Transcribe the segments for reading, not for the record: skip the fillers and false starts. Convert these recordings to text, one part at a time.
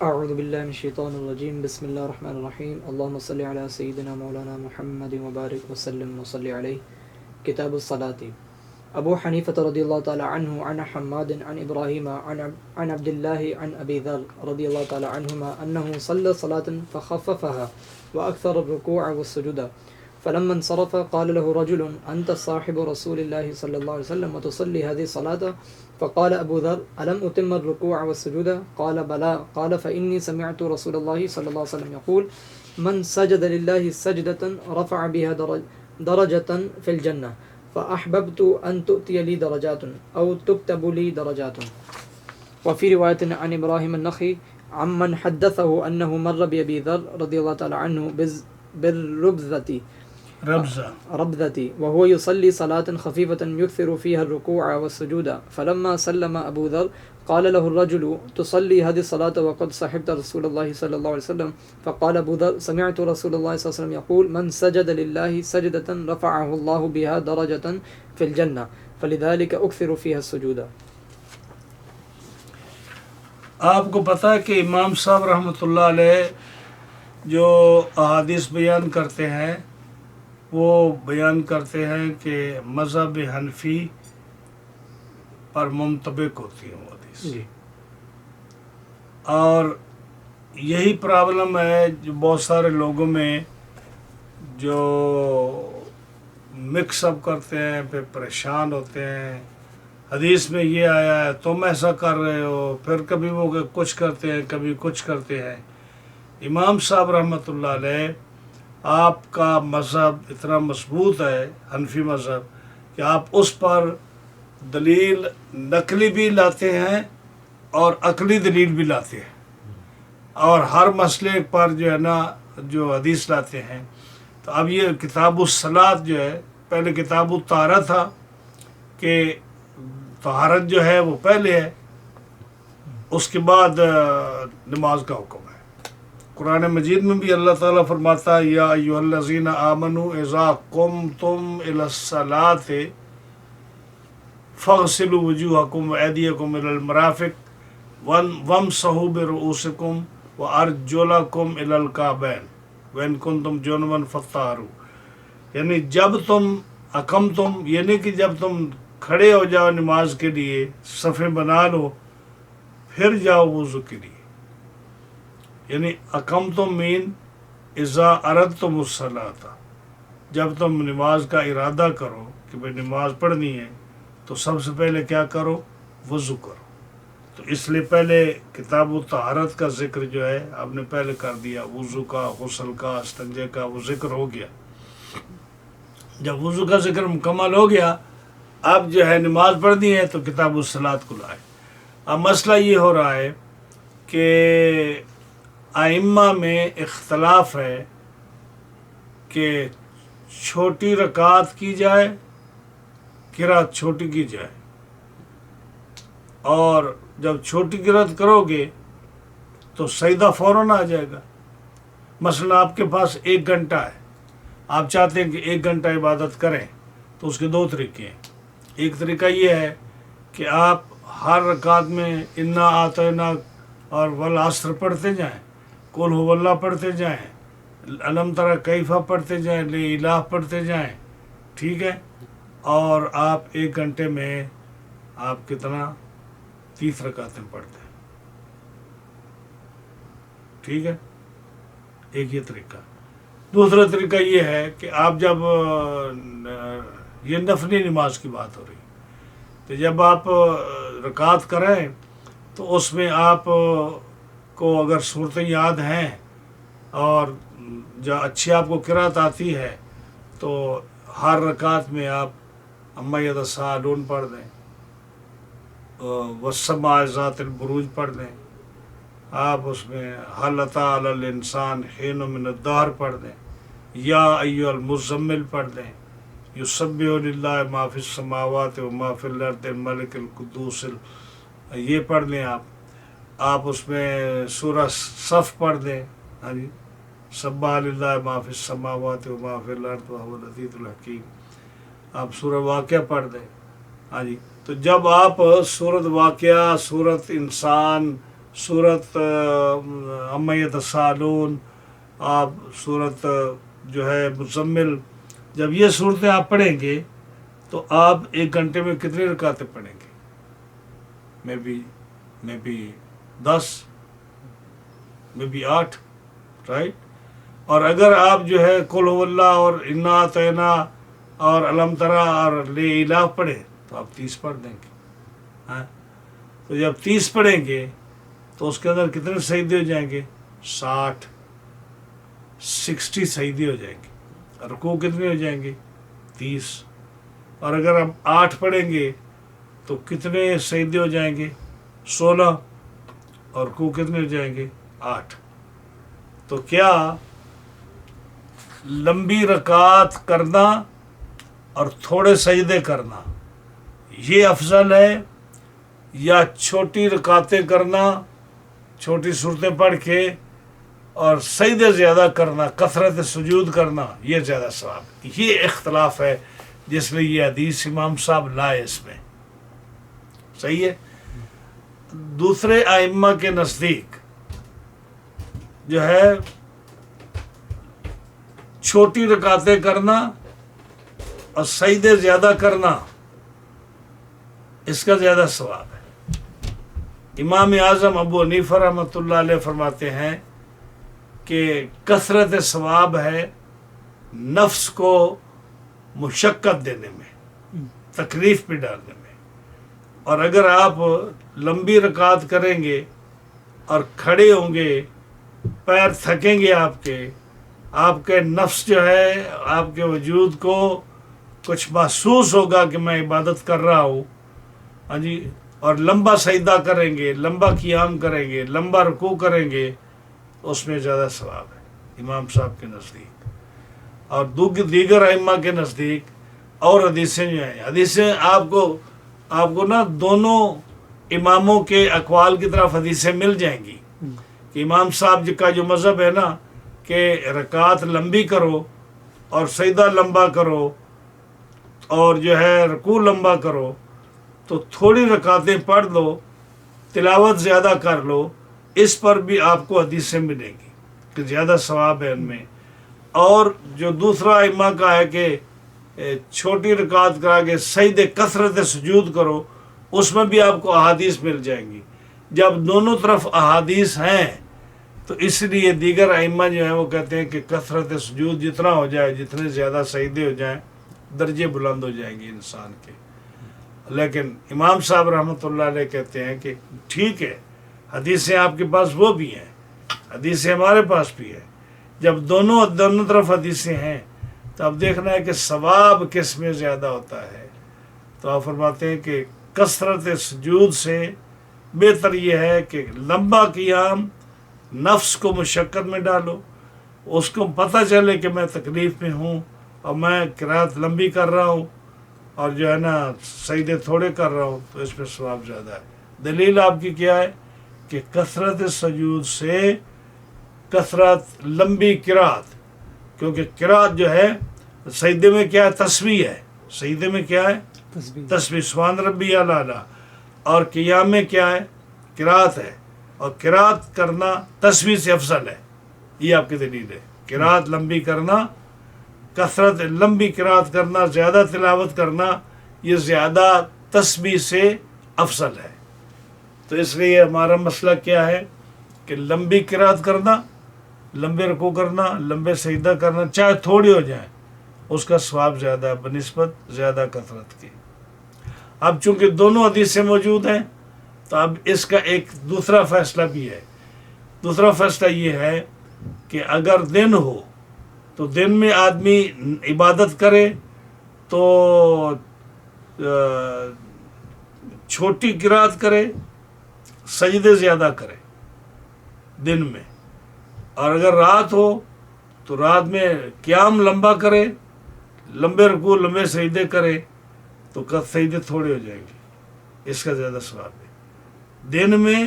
اعوذ باللہ من الشیطان الرجیم بسم اللہ الرحمن الرحیم اللہم صلی علی سیدنا مولانا محمد وبارک وسلم وصلی علیہ. کتاب الصلاة. ابو حنیفة رضی اللہ تعالی عنہ عن حماد عن ابراہیم عن عبد اللہ عن ابی ذر رضی اللہ تعالی عنہما انہ صلی صلاة فخففها واکثر الرکوع والسجود فلما انصرف قال له رجل انت صاحب رسول اللہ صلی اللہ علیہ وسلم وتصلی هذه الصلاة فقال ابو ذر الم اتم الركوع والسجود قال بلى قال فاني سمعت رسول الله صلى الله عليه وسلم يقول من سجد لله سجدة رفع بها درجة في الجنة فأحببت أن تؤتي لي درجات أو تكتب لي درجات. وفي رواية عن إبراهيم النخعي عمن حدثه أنه مر بأبي ذر رضي الله تعالى عنه بالربذة ربذة وهو يصلي صلاة خفيفة يكثر فيها الركوع والسجود فلما سلم أبو ذر قال له الرجل تصلي هذه الصلاة وقد صحبت رسول الله صلى الله عليه وسلم فقال أبو ذر سمعت رسول الله صلى الله عليه وسلم يقول من سجد لله سجدة رفعه الله بها درجة في الجنة فلذلك أكثر فيها السجود. آپ کو پتہ ہے کہ امام صاحب رحمۃ اللہ علیہ جو احادیث بیان کرتے ہیں وہ بیان کرتے ہیں کہ مذہب حنفی پر منطبق ہوتی ہے وہ حدیث جی. اور یہی پرابلم ہے جو بہت سارے لوگوں میں جو مکس اپ کرتے ہیں پھر پریشان ہوتے ہیں. حدیث میں یہ آیا ہے تم ایسا کر رہے ہو، پھر کبھی وہ کچھ کرتے ہیں کبھی کچھ کرتے ہیں. امام صاحب رحمۃ اللہ علیہ آپ کا مذہب اتنا مضبوط ہے حنفی مذہب کہ آپ اس پر دلیل نقلی بھی لاتے ہیں اور عقلی دلیل بھی لاتے ہیں، اور ہر مسئلے پر جو ہے نا جو حدیث لاتے ہیں. تو اب یہ کتاب الصلاۃ جو ہے، پہلے کتاب الطہارت تھا کہ طہارت جو ہے وہ پہلے ہے، اس کے بعد نماز کا حکم ہے. قرآن مجید میں بھی اللہ تعالیٰ فرماتا ہے یا ایھا الذین آمنوا اذا قمتم الی الصلاۃ فاغسلوا وجوہکم وایدیکم الی المرافق وامسحوا برؤوسکم وارجلکم الی الکعبین وان کنتم جنبا فطہروا. یعنی جب تم اقمتم، یعنی کہ جب تم کھڑے ہو جاؤ نماز کے لیے، صفیں بنا لو، پھر جاؤ وضو کے لیے. یعنی اقمتم مین اذا اردتم الصلاۃ، جب تم نماز کا ارادہ کرو کہ بھئی نماز پڑھنی ہے تو سب سے پہلے کیا کرو؟ وضو کرو. تو اس لیے پہلے کتاب الطہارت کا ذکر جو ہے آپ نے پہلے کر دیا، وضو کا، غسل کا، استنجے کا وہ ذکر ہو گیا. جب وضو کا ذکر مکمل ہو گیا، اب جو ہے نماز پڑھنی ہے تو کتاب الصلاۃ کو لائے. اب مسئلہ یہ ہو رہا ہے کہ ائمہ میں اختلاف ہے کہ چھوٹی رکعت کی جائے، قرات چھوٹی کی جائے، اور جب چھوٹی قرات کرو گے تو سجدہ فوراً آ جائے گا. مثلا آپ کے پاس 1 گھنٹہ ہے، آپ چاہتے ہیں کہ 1 گھنٹہ عبادت کریں، تو اس کے 2 طریقے ہیں. ایک طریقہ یہ ہے کہ آپ ہر رکعت میں انا اعطینا اور والعصر پڑھتے جائیں، قل هو اللہ پڑھتے جائیں، الم تری کیف پڑھتے جائیں، لإلہ پڑھتے جائیں، ٹھیک ہے. اور آپ 1 گھنٹے میں آپ کتنا 30 رکعتیں پڑھتے ہیں، ٹھیک ہے. ایک یہ طریقہ. دوسرا طریقہ یہ ہے کہ آپ جب یہ نفلی نماز کی بات ہو رہی، تو جب آپ رکعت کریں تو اس میں آپ کو اگر صورتیں یاد ہیں اور جو اچھی آپ کو قرات آتی ہے تو ہر رکعت میں آپ اما یتساءلون پڑھ دیں، والسماء ذات البروج پڑھ دیں، آپ اس میں هل أتى على الإنسان حين من الدهر پڑھ دیں، یا ایھا المزمل پڑھ دیں، یسبح للہ ما فی السماوات و ما فی الارض الملک القدوس یہ پڑھ لیں. آپ اس میں سورہ صف پڑھ دیں، ہاں جی، سبح للہ ما فی السماوات و ما فی الارض وهو العزیز الحکیم. آپ سورہ واقعہ پڑھ دیں، ہاں جی. تو جب آپ سورۃ واقعہ، سورۃ انسان، صورت عما یتساءلون، آپ صورت جو ہے مزمل، جب یہ صورتیں آپ پڑھیں گے تو آپ 1 گھنٹے میں کتنی رکعتیں پڑھیں گے؟ میں بھی 10، میں بھی 8، رائٹ؟ اور اگر آپ جو ہے قل هو اللہ اور انا اعطینا اور علم ترا اور لیلاف پڑھیں تو آپ 30 پڑھ دیں گے. ہاں، تو جب 30 پڑھیں گے تو اس کے اندر کتنے سجدے ہو جائیں گے؟ 60 سجدے ہو جائیں گے. رکوع کتنے ہو جائیں گے؟ 30. اور اگر ہم 8 پڑھیں گے تو کتنے سجدے ہو جائیں گے؟ 16. اور رکوع کتنے ہو جائیں گے؟ 8. تو کیا لمبی رکعت کرنا اور تھوڑے سجدے کرنا یہ افضل ہے، یا چھوٹی رکعتیں کرنا، چھوٹی صورتیں پڑھ کے اور سجدے زیادہ کرنا، کثرت سجود کرنا، یہ زیادہ ثواب؟ یہ اختلاف ہے، جس لیے یہ حدیث امام صاحب لائے اس میں. صحیح ہے. دوسرے ائمہ کے نزدیک جو ہے چھوٹی رکعتیں کرنا اور سجدے زیادہ کرنا، اس کا زیادہ ثواب ہے. امام اعظم ابو حنیفہ رحمۃ اللہ علیہ فرماتے ہیں کہ کثرت ثواب ہے نفس کو مشقت دینے میں، تکلیف پہ ڈالنے میں. اور اگر آپ لمبی رکعت کریں گے اور کھڑے ہوں گے، پیر تھکیں گے آپ کے نفس جو ہے، آپ کے وجود کو کچھ محسوس ہوگا کہ میں عبادت کر رہا ہوں. ہاں جی. اور لمبا سجدہ کریں گے، لمبا قیام کریں گے، لمبا رکوع کریں گے، اس میں زیادہ ثواب ہے امام صاحب کے نزدیک. اور دیگر ائمہ کے نزدیک اور حدیثیں جو ہیں، حدیثیں آپ کو نا دونوں اماموں کے اقوال کی طرف حدیثیں مل جائیں گی کہ امام صاحب کا جو مذہب ہے نا کہ رکعت لمبی کرو اور سجدہ لمبا کرو اور جو ہے رکوع لمبا کرو، تو تھوڑی رکعتیں پڑھ لو، تلاوت زیادہ کر لو، اس پر بھی آپ کو حدیثیں ملیں گی کہ زیادہ ثواب ہے ان میں. اور جو دوسرا ائمہ کا ہے کہ چھوٹی رکعت کرا کے سجدے کثرت سجود کرو، اس میں بھی آپ کو احادیث مل جائیں گی. جب دونوں طرف احادیث ہیں تو اس لیے دیگر ائمہ جو ہیں وہ کہتے ہیں کہ کثرت سجود جتنا ہو جائے، جتنے زیادہ سجدے ہو جائیں، درجے بلند ہو جائیں گے انسان کے. لیکن امام صاحب رحمۃ اللہ علیہ کہتے ہیں کہ ٹھیک ہے، حدیثیں آپ کے پاس وہ بھی ہیں، حدیثیں ہمارے پاس بھی ہے. جب دونوں طرف حدیثیں ہیں تو اب دیکھنا ہے کہ ثواب کس میں زیادہ ہوتا ہے. تو آپ فرماتے ہیں کہ کثرت سجود سے بہتر یہ ہے کہ لمبا قیام، نفس کو مشقت میں ڈالو، اس کو پتہ چلے کہ میں تکلیف میں ہوں اور میں قرات لمبی کر رہا ہوں اور جو ہے نا سجدے تھوڑے کر رہا ہوں، تو اس میں ثواب زیادہ ہے. دلیل آپ کی کیا ہے کہ کثرت سجود سے کثرت لمبی قرات، کیونکہ قرات جو ہے سجدے میں کیا ہے؟ تسبیح ہے. سجدے میں کیا ہے؟ تسبیح، سبحان ربی الاعلیٰ. اور قیام میں کیا ہے؟ قرات ہے. اور قرات کرنا تسبیح سے افضل ہے. یہ آپ کی دلیل ہے. قرات لمبی کرنا، کثرت لمبی قرات کرنا، زیادہ تلاوت کرنا، یہ زیادہ تسبیح سے افضل ہے. تو اس لیے ہمارا مسئلہ کیا ہے کہ لمبی قرات کرنا، لمبے رکوع کرنا، لمبے سجدہ کرنا، چاہے تھوڑی ہو جائیں، اس کا ثواب زیادہ ہے بنسبت زیادہ کثرت کی. اب چونکہ دونوں حدیثیں موجود ہیں تو اب اس کا ایک دوسرا فیصلہ بھی ہے. دوسرا فیصلہ یہ ہے کہ اگر دن ہو تو دن میں آدمی عبادت کرے تو چھوٹی قرات کرے، سجدے زیادہ کرے دن میں. اور اگر رات ہو تو رات میں قیام لمبا کرے، لمبے رکوع لمبے سجدے کرے، تو سجدے تھوڑے ہو جائیں گے، اس کا زیادہ ثواب ہے. دن میں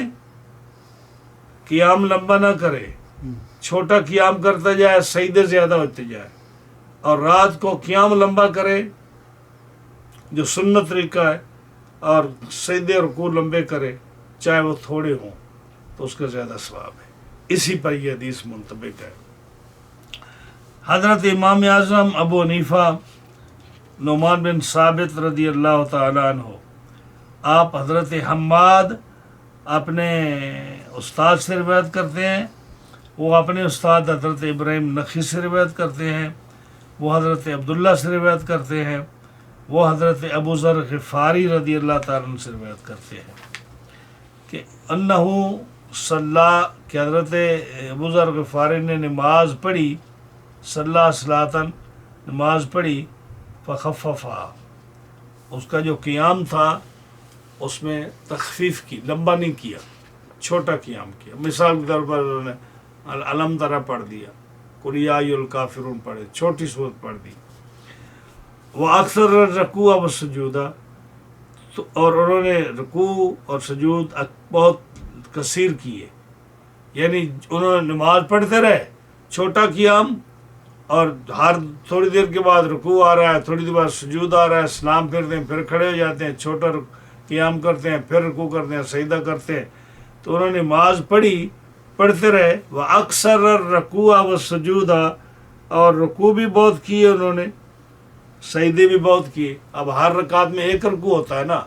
قیام لمبا نہ کرے، چھوٹا قیام کرتا جائے، سجدے زیادہ ہوتے جائے. اور رات کو قیام لمبا کرے جو سنت طریقہ ہے، اور سجدے رکوع لمبے کرے چاہے وہ تھوڑے ہوں. تو اس کا زیادہ ثواب ہے. اسی پر یہ حدیث منطبق ہے. حضرت امام اعظم ابو حنیفہ نعمان بن ثابت رضی اللہ تعالیٰ عنہ، آپ حضرت حماد اپنے استاد سے روایت کرتے ہیں، وہ اپنے استاد حضرت ابراہیم نخعی سے روایت کرتے ہیں، وہ حضرت عبداللہ سے روایت کرتے ہیں، وہ حضرت ابو ذر غفاری رضی اللہ تعالیٰ عنہ سے روایت کرتے ہیں کہ انہ صلی، کہ حضرت ابو ذر غفاری نے نماز پڑھی، صلی صلاۃً، نماز پڑھی، فخففا، اس کا جو قیام تھا اس میں تخفیف کی، لمبا نہیں کیا، چھوٹا قیام کیا. مثال کے طور پر انہوں نے علم ترا پڑھ دیا، قل یا ایھا الکافرون پڑھے، چھوٹی صورت پڑھ دی. وہ اکثر رکوع و سجودہ، اور انہوں نے رکوع اور سجود بہت کثیر کیے، یعنی انہوں نے نماز پڑھتے رہے، چھوٹا قیام، اور ہر تھوڑی دیر کے بعد رکوع آ رہا ہے، تھوڑی دیر بعد سجود آ رہا ہے، سلام پھرتے ہیں، پھر کھڑے ہو جاتے ہیں، چھوٹا قیام کرتے ہیں، پھر رکوع کرتے ہیں، سجدہ کرتے ہیں. تو انہوں نے نماز پڑھی، پڑھتے رہے. وہ اکثر رکوع و سجودہ، اور رکوع بھی بہت کیے انہوں نے، سجدے بھی بہت کیے. اب ہر رکعت میں ایک رکوع ہوتا ہے نا،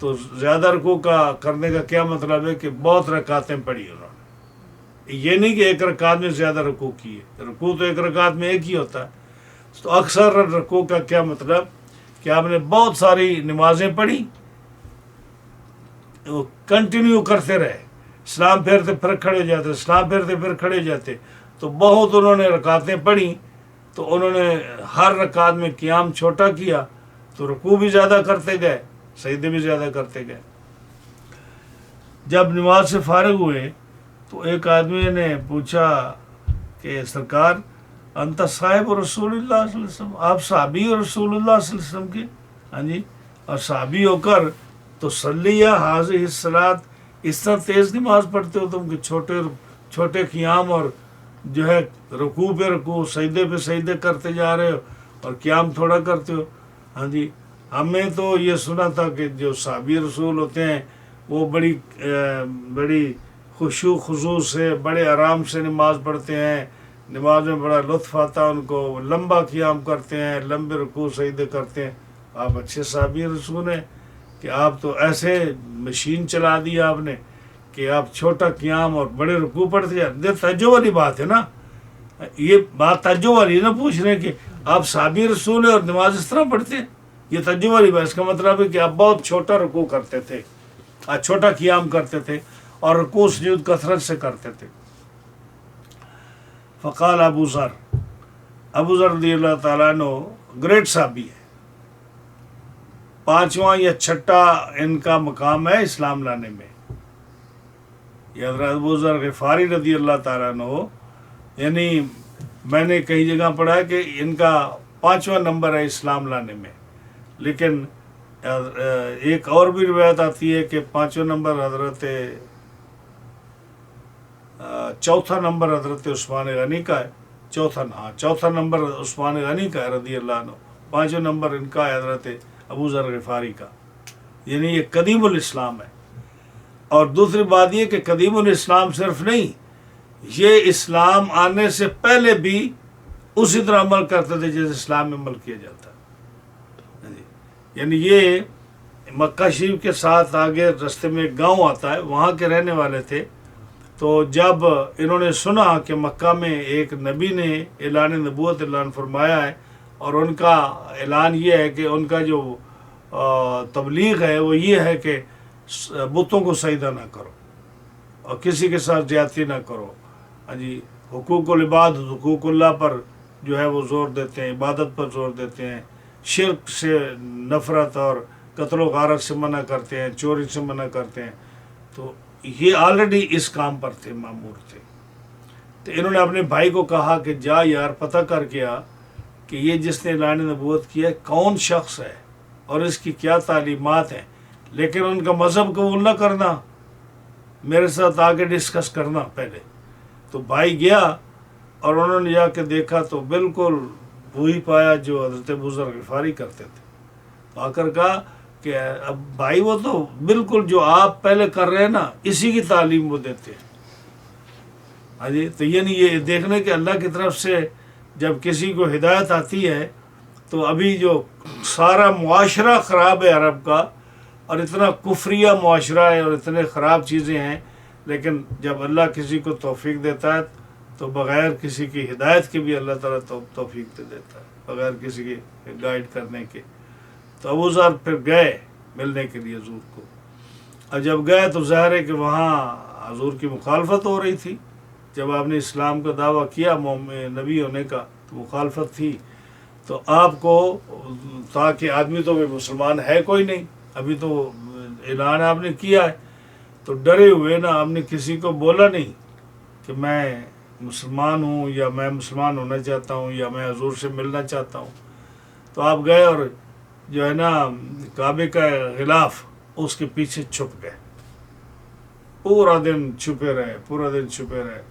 تو زیادہ رکوع کا کرنے کا کیا مطلب ہے کہ بہت رکعتیں پڑھی انہوں نے. یہ نہیں کہ ایک رکعت میں زیادہ رکوع کیے، رکوع تو ایک رکعت میں ایک ہی ہوتا ہے. تو اکثر رکوع کا کیا مطلب کہ آپ نے بہت ساری نمازیں پڑھی، وہ کنٹینیو کرتے رہے، سلام پھیرتے پھر کھڑے ہو جاتے، سلام پھیرتے پھر کھڑے ہو جاتے. تو بہت انہوں نے رکعتیں پڑھی، تو انہوں نے ہر رکعت میں قیام چھوٹا کیا، تو رکوع بھی زیادہ کرتے گئے، سجدے بھی زیادہ کرتے گئے. جب نماز سے فارغ ہوئے تو ایک آدمی نے پوچھا کہ سرکار، انت صاحب رسول اللہ صلی اللہ علیہ وسلم، آپ صحابی رسول اللہ صلی اللہ علیہ وسلم کے؟ ہاں جی. اور صحابی ہو کر تو صلی حاضر الصلاۃ، اس طرح تیز نماز پڑھتے ہو تم کہ چھوٹے قیام اور جو ہے رکوع پہ رکوع، سجدے پہ سجدے کرتے جا رہے ہو، اور قیام تھوڑا کرتے ہو. ہاں جی. ہمیں تو یہ سنا تھا کہ جو صحابی رسول ہوتے ہیں وہ بڑی خشوع خضوع سے، بڑے آرام سے نماز پڑھتے ہیں، نماز میں بڑا لطف آتا ہے ان کو، لمبا قیام کرتے ہیں، لمبے رکوع سجدے کرتے ہیں. آپ اچھے صحابی رسول ہیں کہ آپ تو ایسے مشین چلا دی آپ نے کہ آپ چھوٹا قیام اور بڑے رکوع پڑھتے جائیں. یہ تعجب والی بات ہے نا، یہ بات تعجب والی ہے نا، پوچھ رہے ہیں کہ آپ صحابی رسول ہیں اور نماز اس طرح پڑھتے ہیں. یہ تعجب والی بات، اس کا مطلب ہے کہ آپ بہت چھوٹا رکوع کرتے تھے، چھوٹا قیام کرتے تھے، اور رکوع سجود کثرت سے کرتے تھے. فقال ابو ذر رضی اللہ تعالیٰ عنہ گریٹ صحابی ہے، 5واں یا 6واں ان کا مقام ہے اسلام لانے میں. یہ حضرت ابو ذر غفاری رضی اللہ تعالیٰ عنہ، یعنی میں نے کئی جگہ پڑھا ہے کہ ان کا 5واں نمبر ہے اسلام لانے میں. لیکن ایک اور بھی روایت آتی ہے کہ 5واں نمبر حضرت، چوتھا نمبر حضرت عثمان غنی کا ہے، چوتھا نمبر عثمان غنی کا ہے رضی اللہ عنہ، 5واں نمبر ان کا ہے حضرت ابو ذر غفاری کا. یعنی یہ قدیم الاسلام ہے. اور دوسری بات یہ کہ قدیم الاسلام صرف نہیں، یہ اسلام آنے سے پہلے بھی اسی طرح عمل کرتے تھے جیسے اسلام میں عمل کیا جاتا ہے. یعنی یہ مکہ شریف کے ساتھ آگے رستے میں ایک گاؤں آتا ہے، وہاں کے رہنے والے تھے. تو جب انہوں نے سنا کہ مکہ میں ایک نبی نے اعلان نبوت اعلان فرمایا ہے، اور ان کا اعلان یہ ہے کہ ان کا جو تبلیغ ہے وہ یہ ہے کہ بتوں کو سجدہ نہ کرو اور کسی کے ساتھ زیادتی نہ کرو. ہاں جی. حقوق العباد، حقوق اللہ پر جو ہے وہ زور دیتے ہیں، عبادت پر زور دیتے ہیں، شرک سے نفرت اور قتل و غارت سے منع کرتے ہیں، چوری سے منع کرتے ہیں. تو یہ آلریڈی اس کام پر تھے، مامور تھے. تو انہوں نے اپنے بھائی کو کہا کہ جا یار پتہ کر کے آ کہ یہ جس نے اعلان نبوت کیا ہے کون شخص ہے اور اس کی کیا تعلیمات ہیں، لیکن ان کا مذہب قبول نہ کرنا، میرے ساتھ آگے ڈسکس کرنا پہلے. تو بھائی گیا اور انہوں نے جا کے دیکھا تو بالکل وہی پایا جو حضرت ابو ذر غفاری کرتے تھے. آ کر کہا کہ اب بھائی وہ تو بالکل جو آپ پہلے کر رہے ہیں نا اسی کی تعلیم وہ دیتے ہیں. ہاں جی. تو یعنی یہ دیکھنے کہ اللہ کی طرف سے جب کسی کو ہدایت آتی ہے تو ابھی جو سارا معاشرہ خراب ہے عرب کا اور اتنا کفریہ معاشرہ ہے اور اتنے خراب چیزیں ہیں، لیکن جب اللہ کسی کو توفیق دیتا ہے تو بغیر کسی کی ہدایت کے بھی اللہ تعالیٰ توفیق دے دیتا ہے، بغیر کسی کی گائیڈ کرنے کے. تو ابو ذر پھر گئے ملنے کے لیے حضور کو. اور جب گئے تو ظاہر ہے کہ وہاں حضور کی مخالفت ہو رہی تھی. جب آپ نے اسلام کا دعویٰ کیا نبی ہونے کا تو مخالفت تھی. تو آپ کو تاکہ آدمی تو مسلمان ہے کوئی نہیں، ابھی تو اعلان آپ نے کیا ہے، تو ڈرے ہوئے نا آپ نے کسی کو بولا نہیں کہ میں مسلمان ہوں یا میں مسلمان ہونا چاہتا ہوں یا میں حضور سے ملنا چاہتا ہوں. تو آپ گئے اور جو ہے نا کعبے کا غلاف اس کے پیچھے چھپ گئے، پورا دن چھپے رہے.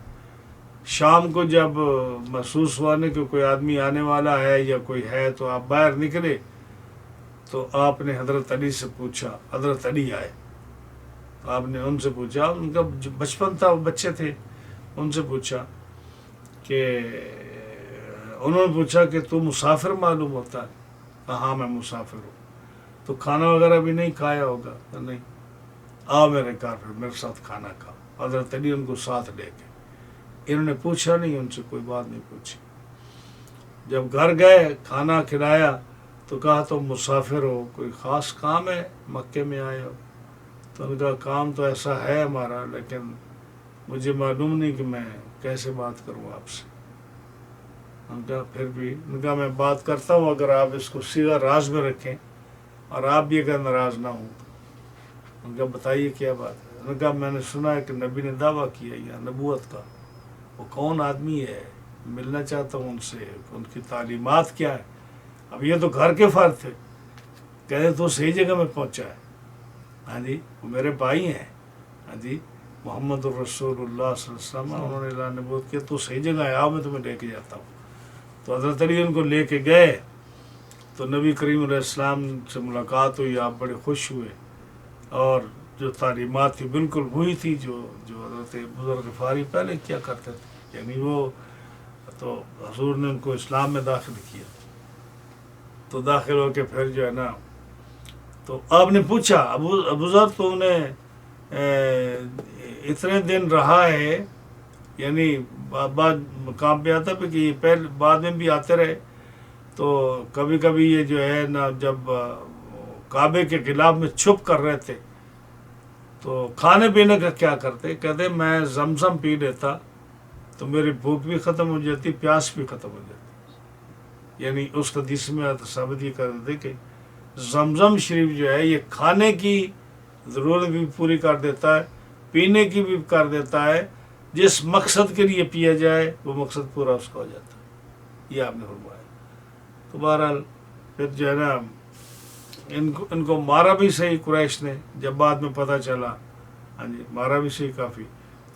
شام کو جب محسوس ہوا نا کہ کوئی آدمی آنے والا ہے یا کوئی ہے تو آپ باہر نکلے تو آپ نے حضرت علی سے پوچھا. حضرت علی آئے، آپ نے ان سے پوچھا، ان کا بچپن تھا، بچے تھے، ان سے پوچھا کہ انہوں نے پوچھا کہ تو مسافر معلوم ہوتا ہے؟ ہاں میں مسافر ہوں. تو کھانا وغیرہ بھی نہیں کھایا ہوگا؟ نہیں. آؤ میرے گھر پہ میرے ساتھ کھانا کھاؤ. حضرت علی ان کو ساتھ لے گئے. انہوں نے پوچھا نہیں، ان سے کوئی بات نہیں پوچھی. جب گھر گئے کھانا کھلایا تو کہا تم مسافر ہو، کوئی خاص کام ہے مکے میں آئے ہو؟ تو ان کا کام تو ایسا ہے ہمارا، لیکن مجھے معلوم نہیں کہ میں کیسے بات کروں آپ سے. ان کا پھر بھی ان کا میں بات کرتا ہوں اگر آپ اس کو سیدھا راز میں رکھیں اور آپ بھی اگر ناراض نہ ہوں. ان کا بتائیے کیا بات ہے؟ ان کا میں نے سنا ہے کہ نبی نے دعویٰ کیا یا نبوت کا. وہ کون آدمی ہے؟ ملنا چاہتا ہوں ان سے، ان کی تعلیمات کیا ہے. اب یہ تو گھر کے فرد تھے، کہتے تو صحیح جگہ میں پہنچا ہے. ہاں جی، وہ میرے بھائی ہیں. ہاں جی، محمد الرسول اللہ صلی اللہ علیہ وسلم انہوں نے اعلان نبوت کیا. تو صحیح جگہ ہے، آؤ میں تمہیں لے کے جاتا ہوں. تو حضرت علی ان کو لے کے گئے تو نبی کریم علیہ السلام سے ملاقات ہوئی. آپ بڑے خوش ہوئے اور جو تعلیمات تھی بالکل وہی تھی جو حضرت بزرگ غفاری پہلے کیا کرتے تھے. یعنی وہ تو حضور نے ان کو اسلام میں داخل کیا. تو داخل ہو کے پھر جو ہے نا تو آپ نے پوچھا ابو ذر تم نے اتنے دن رہا ہے، یعنی بعد مقام پہ آتا کہ یہ پہلے بعد میں بھی آتے رہے، تو کبھی کبھی یہ جو ہے نا جب کعبے کے خلاف میں چھپ کر رہے تھے تو کھانے پینے کا کیا کرتے؟ کہتے میں زمزم پی لیتا تو میری بھوک بھی ختم ہو جاتی، پیاس بھی ختم ہو جاتی. یعنی اس حدیث میں ثابت یہ کر دیتے کہ زمزم شریف جو ہے یہ کھانے کی ضرورت بھی پوری کر دیتا ہے، پینے کی بھی کر دیتا ہے. جس مقصد کے لیے پیا جائے وہ مقصد پورا اس کا ہو جاتا ہے. یہ آپ نے فرمایا. تو بہرحال پھر جو ہے نا ان کو مارا بھی صحیح قریش نے، جب بعد میں پتہ چلا. ہاں جی، مارا بھی صحیح کافی.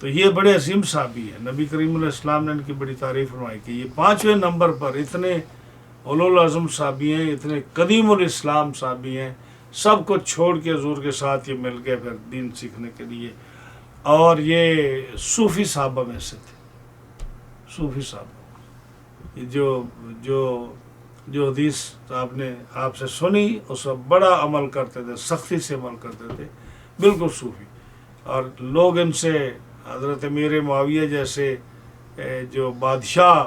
تو یہ بڑے عظیم صحابی ہیں. نبی کریم علیہ السلام نے ان کی بڑی تعریف فرمائی کہ یہ 5ویں نمبر پر اتنے اولو العزم صحابی ہیں، اتنے قدیم الاسلام صحابی ہیں. سب کو چھوڑ کے حضور کے ساتھ یہ مل گئے پھر دین سیکھنے کے لیے. اور یہ صوفی صحابہ میں سے تھے. صوفی صحابہ جو حدیث آپ نے آپ سے سنی اس پر بڑا عمل کرتے تھے، سختی سے عمل کرتے تھے، بالکل صوفی. اور لوگ ان سے حضرت امیر معاویہ جیسے جو بادشاہ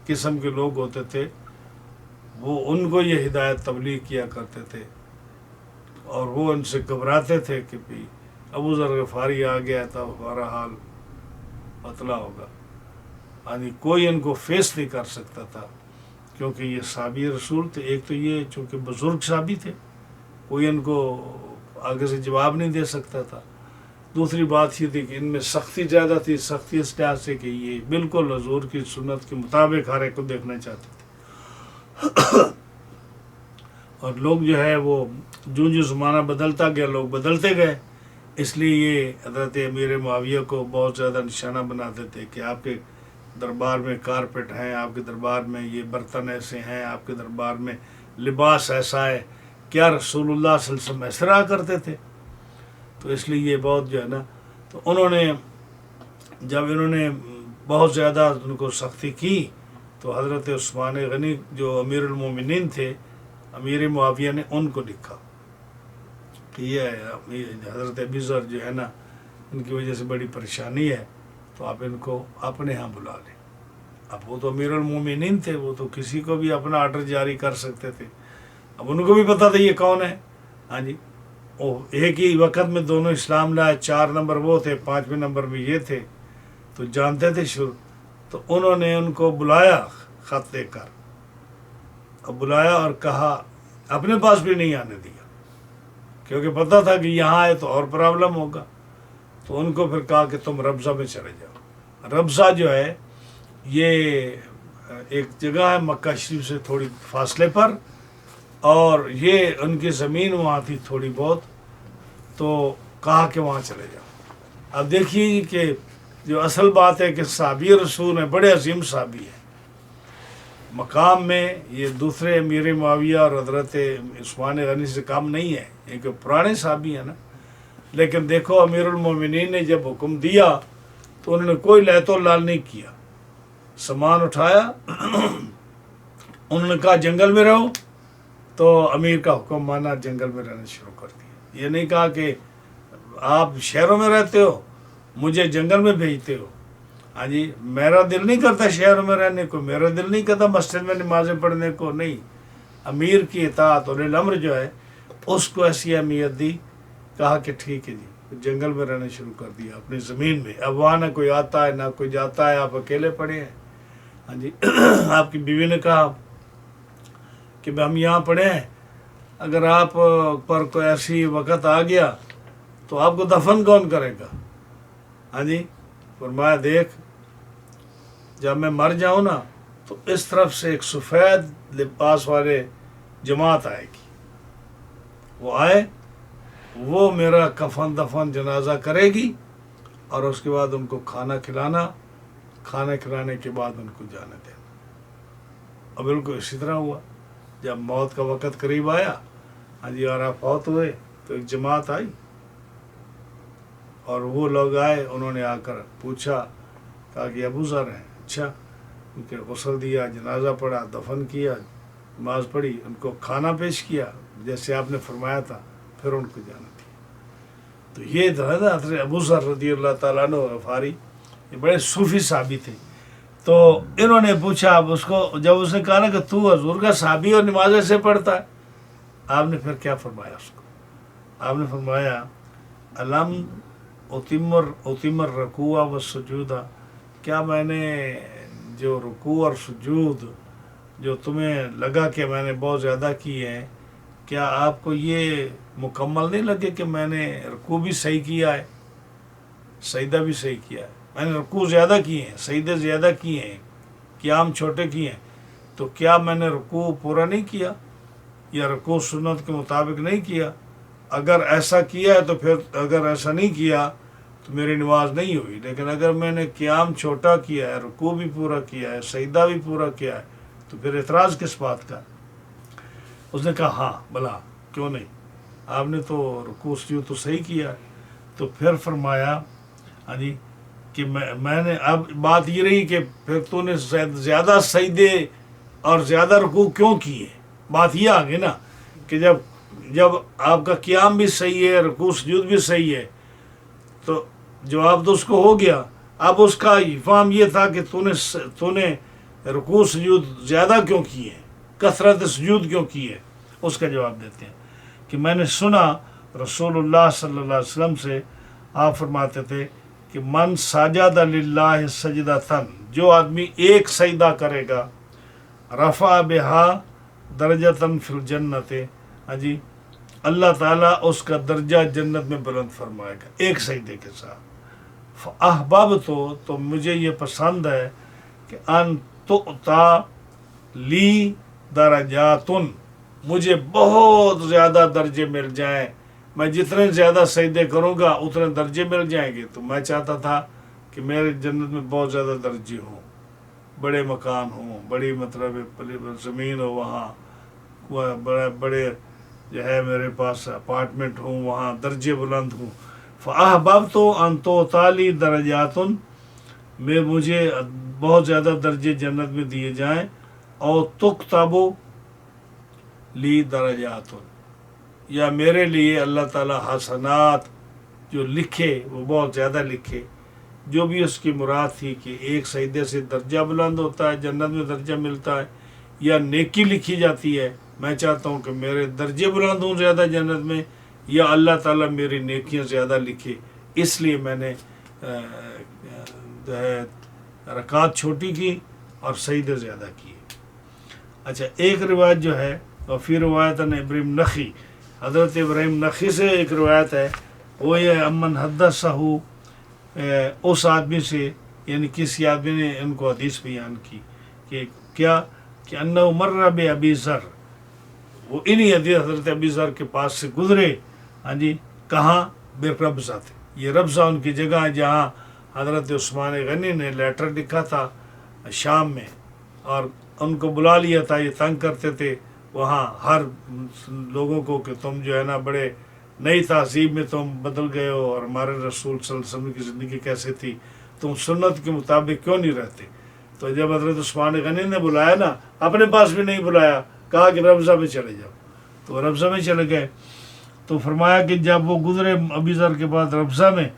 قسم کے لوگ ہوتے تھے وہ ان کو یہ ہدایت تبلیغ کیا کرتے تھے اور وہ ان سے گھبراتے تھے کہ بھی ابو ذر غفاری آ گیا تھا ہمارا حال پتلا ہوگا. یعنی کوئی ان کو فیس نہیں کر سکتا تھا کیونکہ یہ صحابی رسول تھے. ایک تو یہ چونکہ بزرگ صحابی تھے، کوئی ان کو آگے سے جواب نہیں دے سکتا تھا. دوسری بات یہ تھی کہ ان میں سختی زیادہ تھی، سختی اس لحاظ سے کہ یہ بالکل حضور کی سنت کے مطابق ہر ایک کو دیکھنا چاہتے تھے. اور لوگ جو ہے وہ جو زمانہ بدلتا گیا لوگ بدلتے گئے، اس لیے یہ حضرت امیر معاویہ کو بہت زیادہ نشانہ بناتے تھے کہ آپ کے دربار میں کارپیٹ ہیں، آپ کے دربار میں یہ برتن ایسے ہیں، آپ کے دربار میں لباس ایسا ہے کیا رسول اللہ صلی اللہ علیہ وسلم ایسے رہا کرتے تھے؟ تو اس لیے یہ بہت جو ہے نا، تو انہوں نے جب انہوں نے بہت زیادہ ان کو سختی کی تو حضرت عثمان غنی جو امیر المومنین تھے، امیر معاویہ نے ان کو لکھا کہ یہ حضرت ابی ذر جو ہے نا، ان کی وجہ سے بڑی پریشانی ہے، تو آپ ان کو اپنے ہاں بلا لیں۔ اب وہ تو امیر المومنین تھے، وہ تو کسی کو بھی اپنا آرڈر جاری کر سکتے تھے، اب ان کو بھی پتہ تھا یہ کون ہے۔ ہاں جی، وہ ایک ہی وقت میں دونوں اسلام لائے، 4 نمبر وہ تھے، 5ویں نمبر میں یہ تھے، تو جانتے تھے شروع، تو انہوں نے ان کو بلایا خط دے کر، اب بلایا اور کہا، اپنے پاس بھی نہیں آنے دیا کیونکہ پتہ تھا کہ یہاں آئے تو اور پرابلم ہوگا، تو ان کو پھر کہا کہ تم ربضہ میں چلے جاؤ۔ ربضہ جو ہے یہ ایک جگہ ہے مکہ شریف سے تھوڑی فاصلے پر، اور یہ ان کی زمین وہاں تھی تھوڑی بہت، تو کہا کہ وہاں چلے جاؤ۔ اب دیکھیے کہ جو اصل بات ہے کہ صحابی رسول ہیں، بڑے عظیم صحابی ہیں مقام میں، یہ دوسرے امیر معاویہ اور حضرت عثمان غنی سے کام نہیں ہے، یہ کہ پرانے صحابی ہیں نا، لیکن دیکھو امیر المومنین نے جب حکم دیا تو انہوں نے کوئی لہت و لال نہیں کیا، سامان اٹھایا انہوں نے کہا جنگل میں رہو، تو امیر کا حکم مانا، جنگل میں رہنا شروع کر دیا۔ یہ نہیں کہا کہ آپ شہروں میں رہتے ہو مجھے جنگل میں بھیجتے ہو، ہاں جی میرا دل نہیں کرتا شہروں میں رہنے کو، میرا دل نہیں کرتا مسجد میں نمازیں پڑھنے کو، نہیں، امیر کی اطاعت اولی الامر جو ہے اس کو ایسی اہمیت دی، کہا کہ ٹھیک ہے جی، جنگل میں رہنا شروع کر دیا اپنی زمین میں۔ اب وہاں نہ کوئی آتا ہے نہ کوئی جاتا ہے، آپ اکیلے پڑے ہیں۔ ہاں جی آپ کی بیوی نے کہا کہ ہم یہاں پڑے ہیں، اگر آپ پر کوئی ایسی وقت آ گیا تو آپ کو دفن کون کرے گا؟ ہاں جی، فرمایا دیکھ جب میں مر جاؤں نا تو اس طرف سے ایک سفید لباس والے جماعت آئے گی، وہ آئے، وہ میرا کفن دفن جنازہ کرے گی، اور اس کے بعد ان کو کھانا کھلانا، کھانا کھلانے کے بعد ان کو جانے دینا۔ اور بالکل اسی طرح ہوا، جب موت کا وقت قریب آیا، ہاں جی، اور آپ فوت ہوئے تو ایک جماعت آئی، اور وہ لوگ آئے، انہوں نے آ کر پوچھا، کہا کہ ابو ذر ہیں، اچھا، ان کے غسل دیا، جنازہ پڑھا، دفن کیا، نماز پڑھی، ان کو کھانا پیش کیا جیسے آپ نے فرمایا تھا، پھر ان کو جانا دیا۔ تو یہ جو ہے نا حضرت ابو ذر رضی اللہ تعالیٰ عنہ غفاری، یہ بڑے صوفی صحابی تھے۔ تو انہوں نے پوچھا، اب اس کو جب اس نے کہا نا کہ تو حضور کا صحابی اور نماز ایسے پڑھتا ہے، آپ نے پھر کیا فرمایا اس کو؟ آپ نے فرمایا علم اتمر رکوع و سجودہ، کیا میں نے جو رکوع اور سجود جو تمہیں لگا کہ میں نے بہت زیادہ کی ہیں، کیا آپ کو یہ مکمل نہیں لگے کہ میں نے رکوع بھی صحیح کیا ہے، سجدہ بھی صحیح کیا ہے، میں نے رکوع زیادہ کیے ہیں، سجدے زیادہ کیے ہیں، قیام چھوٹے کیے ہیں، تو کیا میں نے رکوع پورا نہیں کیا یا رکوع سنت کے مطابق نہیں کیا؟ اگر ایسا کیا ہے تو پھر، اگر ایسا نہیں کیا تو میری نماز نہیں ہوئی، لیکن اگر میں نے قیام چھوٹا کیا ہے، رکوع بھی پورا کیا ہے، سجدہ بھی پورا کیا ہے، تو پھر اعتراض کس بات کا؟ اس نے کہا ہاں بلا کیوں نہیں، آپ نے تو رکوع سجود تو صحیح کیا ہے۔ تو پھر فرمایا ہاں جی کہ میں نے، اب بات یہ رہی کہ پھر تو نے زیادہ سجدے اور زیادہ رکوع کیوں کیے، بات یہ آ گئی نا کہ جب آپ کا قیام بھی صحیح ہے، رکوع سجود بھی صحیح ہے، تو جواب تو اس کو ہو گیا۔ اب اس کا فہم یہ تھا کہ تو نے رکوع سجود زیادہ کیوں کیے، کثرت سجود کیوں کی ہے؟ اس کا جواب دیتے ہیں کہ میں نے سنا رسول اللہ صلی اللہ علیہ وسلم سے، آپ فرماتے تھے کہ من سجد للہ سجدۃ، جو آدمی ایک سجدہ کرے گا، رفع بہا درجۃ فی الجنت، ہاں جی، اللہ تعالیٰ اس کا درجہ جنت میں بلند فرمائے گا ایک سجدے کے ساتھ۔ فاحببت، تو مجھے یہ پسند ہے کہ ان تؤتی لی درجات، مجھے بہت زیادہ درجے مل جائیں، میں جتنے زیادہ سجدے کروں گا اتنے درجے مل جائیں گے۔ تو میں چاہتا تھا کہ میرے جنت میں بہت زیادہ درجے ہوں، بڑے مکان ہوں، بڑی مطلب زمین ہو، وہاں بڑے جو ہے میرے پاس اپارٹمنٹ ہوں، وہاں درجے بلند ہوں. فَأَحْبَبْتُ أَن تُؤْتَى لِي دَرَجَاتٌ، میں مجھے بہت زیادہ درجے جنت میں دیے جائیں. اور تُكْتَبُ لِي دَرَجَاتٌ، یا میرے لیے اللہ تعالیٰ حسنات جو لکھے وہ بہت زیادہ لکھے. جو بھی اس کی مراد تھی کہ ایک سجدے سے درجہ بلند ہوتا ہے، جنت میں درجہ ملتا ہے، یا نیکی لکھی جاتی ہے. میں چاہتا ہوں کہ میرے درجے بلند ہوں زیادہ جنت میں، یا اللہ تعالیٰ میری نیکیاں زیادہ لکھے. اس لیے میں نے جو ہے رکعت چھوٹی کی اور سجدے زیادہ کیے. اچھا، ایک روایت جو ہے، اور پھر روایت ابراہیم نخی، حضرت ابراہیم نخی سے ایک روایت ہے، وہ یہ امن حدثہ، اس آدمی سے، یعنی کسی آدمی نے ان کو حدیث بیان کی کہ کیا کہ انہ مر بابی ذر، وہ انہی حضرت ابی ذر کے پاس سے گزرے. ہاں جی، کہاں؟ بے ربضہ تھے. یہ ربضہ ان کی جگہ ہے جہاں حضرت عثمان غنی نے لیٹر لکھا تھا شام میں، اور ان کو بلا لیا تھا. یہ تنگ کرتے تھے وہاں ہر لوگوں کو کہ تم جو ہے نا بڑے نئی تہذیب میں تم بدل گئے ہو، اور ہمارے رسول صلی اللہ علیہ وسلم کی زندگی کیسے تھی، تم سنت کے مطابق کیوں نہیں رہتے. تو جب حضرت عثمان غنی نے بلایا نا، اپنے پاس بھی نہیں بلایا، کہا کہ ربضہ میں چلے جاؤ. تو ربضہ میں چلے گئے. تو فرمایا کہ جب وہ گزرے ابی ذر کے بعد ربضہ میں،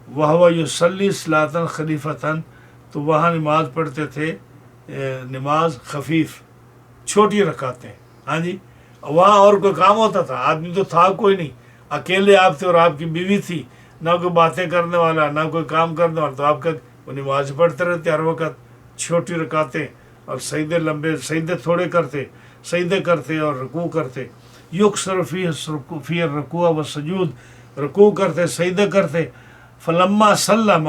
وَهُوَ يُصَلِّي صَلَاةً خَفِيفَةً، تو وہاں نماز پڑھتے تھے، نماز خفیف، چھوٹی رکعتیں. ہاں جی، وہاں اور کوئی کام ہوتا تھا؟ آدمی تو تھا کوئی نہیں، اکیلے آپ تھے اور آپ کی بیوی تھی، نہ کوئی باتیں کرنے والا، نہ کوئی کام کرنے والا. تو آپ کا وہ نماز پڑھتے رہتے ہر وقت، چھوٹی رکعتیں، اور سجدے لمبے، سجدے تھوڑے کرتے، سجدے کرتے اور رکوع کرتے. یکسر فی الرکوع والسجود، رکوع کرتے، سجدے کرتے. فلما سلم،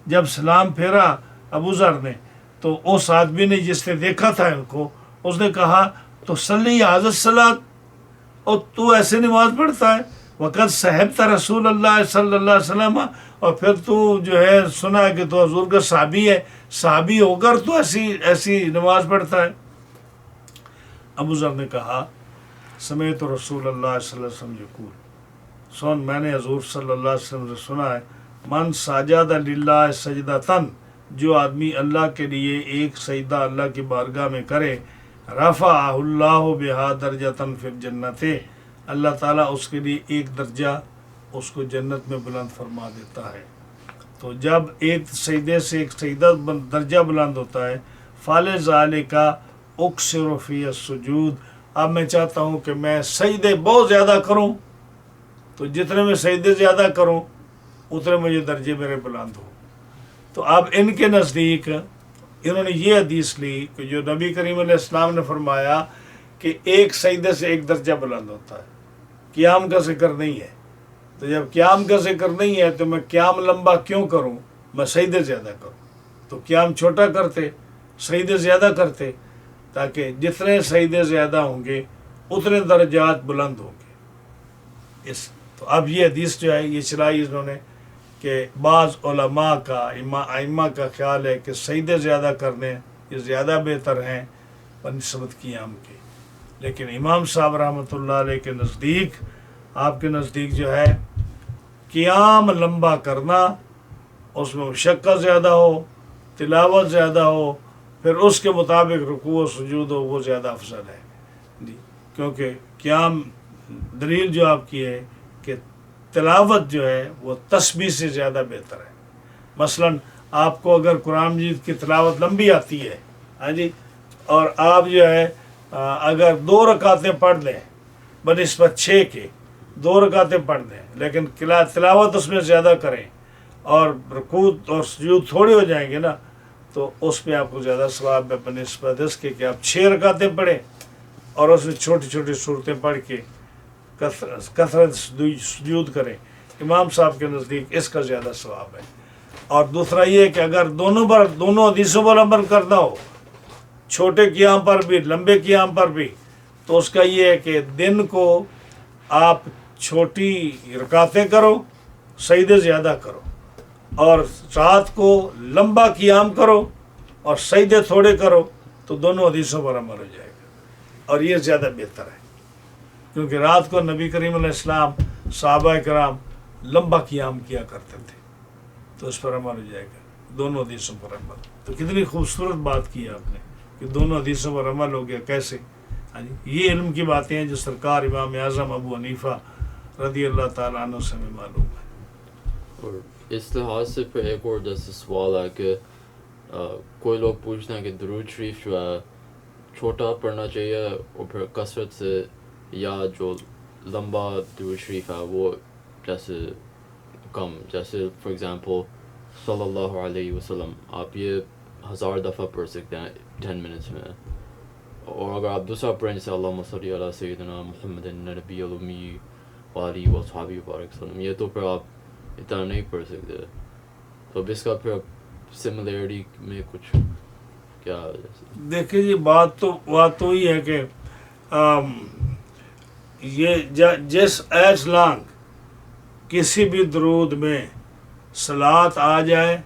جب سلام پھیرا ابو ذر نے، تو اس آدمی نے جس نے دیکھا تھا ان کو، اس نے کہا تو صلی هذا الصلاۃ، اور تو ایسے نماز پڑھتا ہے، وقت صحبت رسول اللہ صلی اللہ علیہ وسلم، اور پھر تو جو ہے سنا ہے کہ تو حضور کا صحابی ہے، صحابی ہو کر تو ایسی نماز پڑھتا ہے. ابو ذر نے کہا سمعت رسول اللہ صلی اللہ علیہ وسلم یقول، سن، میں نے حضور صلی اللہ علیہ وسلم سے سنا ہے، من سجد للہ سجدتن، جو آدمی اللہ کے لیے ایک سجدہ اللہ کی بارگاہ میں کرے، رفعہ اللہ بہا درجۃ فی الجنت، اللہ تعالیٰ اس کے لیے ایک درجہ اس کو جنت میں بلند فرما دیتا ہے. تو جب ایک سجدے سے ایک سجدہ درجہ بلند ہوتا ہے، فَلِذَلِكَ اُكْثِرُ فِي السُّجُودِ، اب میں چاہتا ہوں کہ میں سجدے بہت زیادہ کروں، تو جتنے میں سجدے زیادہ کروں اتنے مجھے درجے میرے بلند ہو. تو اب ان کے نزدیک انہوں نے یہ حدیث لی کہ جو نبی کریم علیہ السلام نے فرمایا کہ ایک سجدے سے ایک درجہ بلند ہوتا ہے، قیام کا ذکر نہیں ہے. تو جب قیام کا ذکر نہیں ہے تو میں قیام لمبا کیوں کروں، میں سجدے زیادہ کروں. تو قیام چھوٹا کرتے، سجدے زیادہ کرتے، تاکہ جتنے سجدے زیادہ ہوں گے اتنے درجات بلند ہوں گے. تو اب یہ حدیث جو ہے یہ چلائی انہوں نے کہ بعض علماء کا، ائمہ کا خیال ہے کہ سجدے زیادہ کرنے یہ زیادہ بہتر ہیں بنسبت قیام کے. لیکن امام صاحب رحمۃ اللہ علیہ کے نزدیک، آپ کے نزدیک جو ہے قیام لمبا کرنا، اس میں مشقت زیادہ ہو، تلاوت زیادہ ہو، پھر اس کے مطابق رکوع و سجود ہو، وہ زیادہ افضل ہے. جی، کیونکہ قیام دلیل جو آپ کی ہے کہ تلاوت جو ہے وہ تسبیح سے زیادہ بہتر ہے. مثلا آپ کو اگر قرآن مجید کی تلاوت لمبی آتی ہے، ہاں جی، اور آپ جو ہے اگر 2 رکعتیں پڑھ لیں بنسبت 6 کے، 2 رکعتیں پڑھ لیں لیکن تلاوت اس میں زیادہ کریں، اور رکوع اور سجود تھوڑے ہو جائیں گے نا، تو اس پہ آپ کو زیادہ ثواب ہے بنسبت اس کے کہ آپ 6 رکعتیں پڑھیں اور اس میں چھوٹی چھوٹی صورتیں پڑھ کے کثرت سجود کریں. امام صاحب کے نزدیک اس کا زیادہ ثواب ہے. اور دوسرا یہ کہ اگر دونوں حدیثوں پر عمل کرنا ہو، چھوٹے قیام پر بھی لمبے قیام پر بھی، تو اس کا یہ ہے کہ دن کو آپ چھوٹی رکعتیں کرو، سجدے زیادہ کرو، اور رات کو لمبا قیام کرو اور سجدے تھوڑے کرو، تو دونوں حدیثوں پر عمل ہو جائے گا، اور یہ زیادہ بہتر ہے. کیونکہ رات کو نبی کریم علیہ السلام صحابہ کرام لمبا قیام کیا کرتے تھے، تو اس پر عمل ہو جائے گا، دونوں حدیثوں پر عمل. تو کتنی خوبصورت بات کی ہے آپ نے کہ دونوں حدیثوں پر عمل ہو گیا. کیسے؟ ہاں جی، یہ علم کی باتیں ہیں جو سرکار امام اعظم ابو حنیفہ رضی اللہ تعالیٰ عنہ سے ہمیں معلوم ہے. اور اس لحاظ سے پھر ایک اور جیسے سوال ہے کہ کوئی لوگ پوچھتے ہیں کہ درود شریف جو ہے چھوٹا پڑھنا چاہیے اور پھر کثرت سے، یا جو لمبا درود شریف ہے وہ جیسے کم، جیسے فار ایگزامپل صلی اللہ علیہ وسلم آپ یہ 1000 دفعہ پڑھ سکتے ہیں 10 منٹس میں، اور اگر آپ دوسرا پڑھیں جیسے اللہم صلی علی سیدنا محمد النبی الامی وآلہ وصحبہ وبارک وسلم، یہ تو پھر آپ اتنا نہیں پڑھ سکتے. تو اب اس کا پھر سملیرٹی میں کچھ کیا؟ دیکھیں جی، بات تو یہ ہے کہ یہ جس ایج لانگ کسی بھی درود میں صلات آ جائے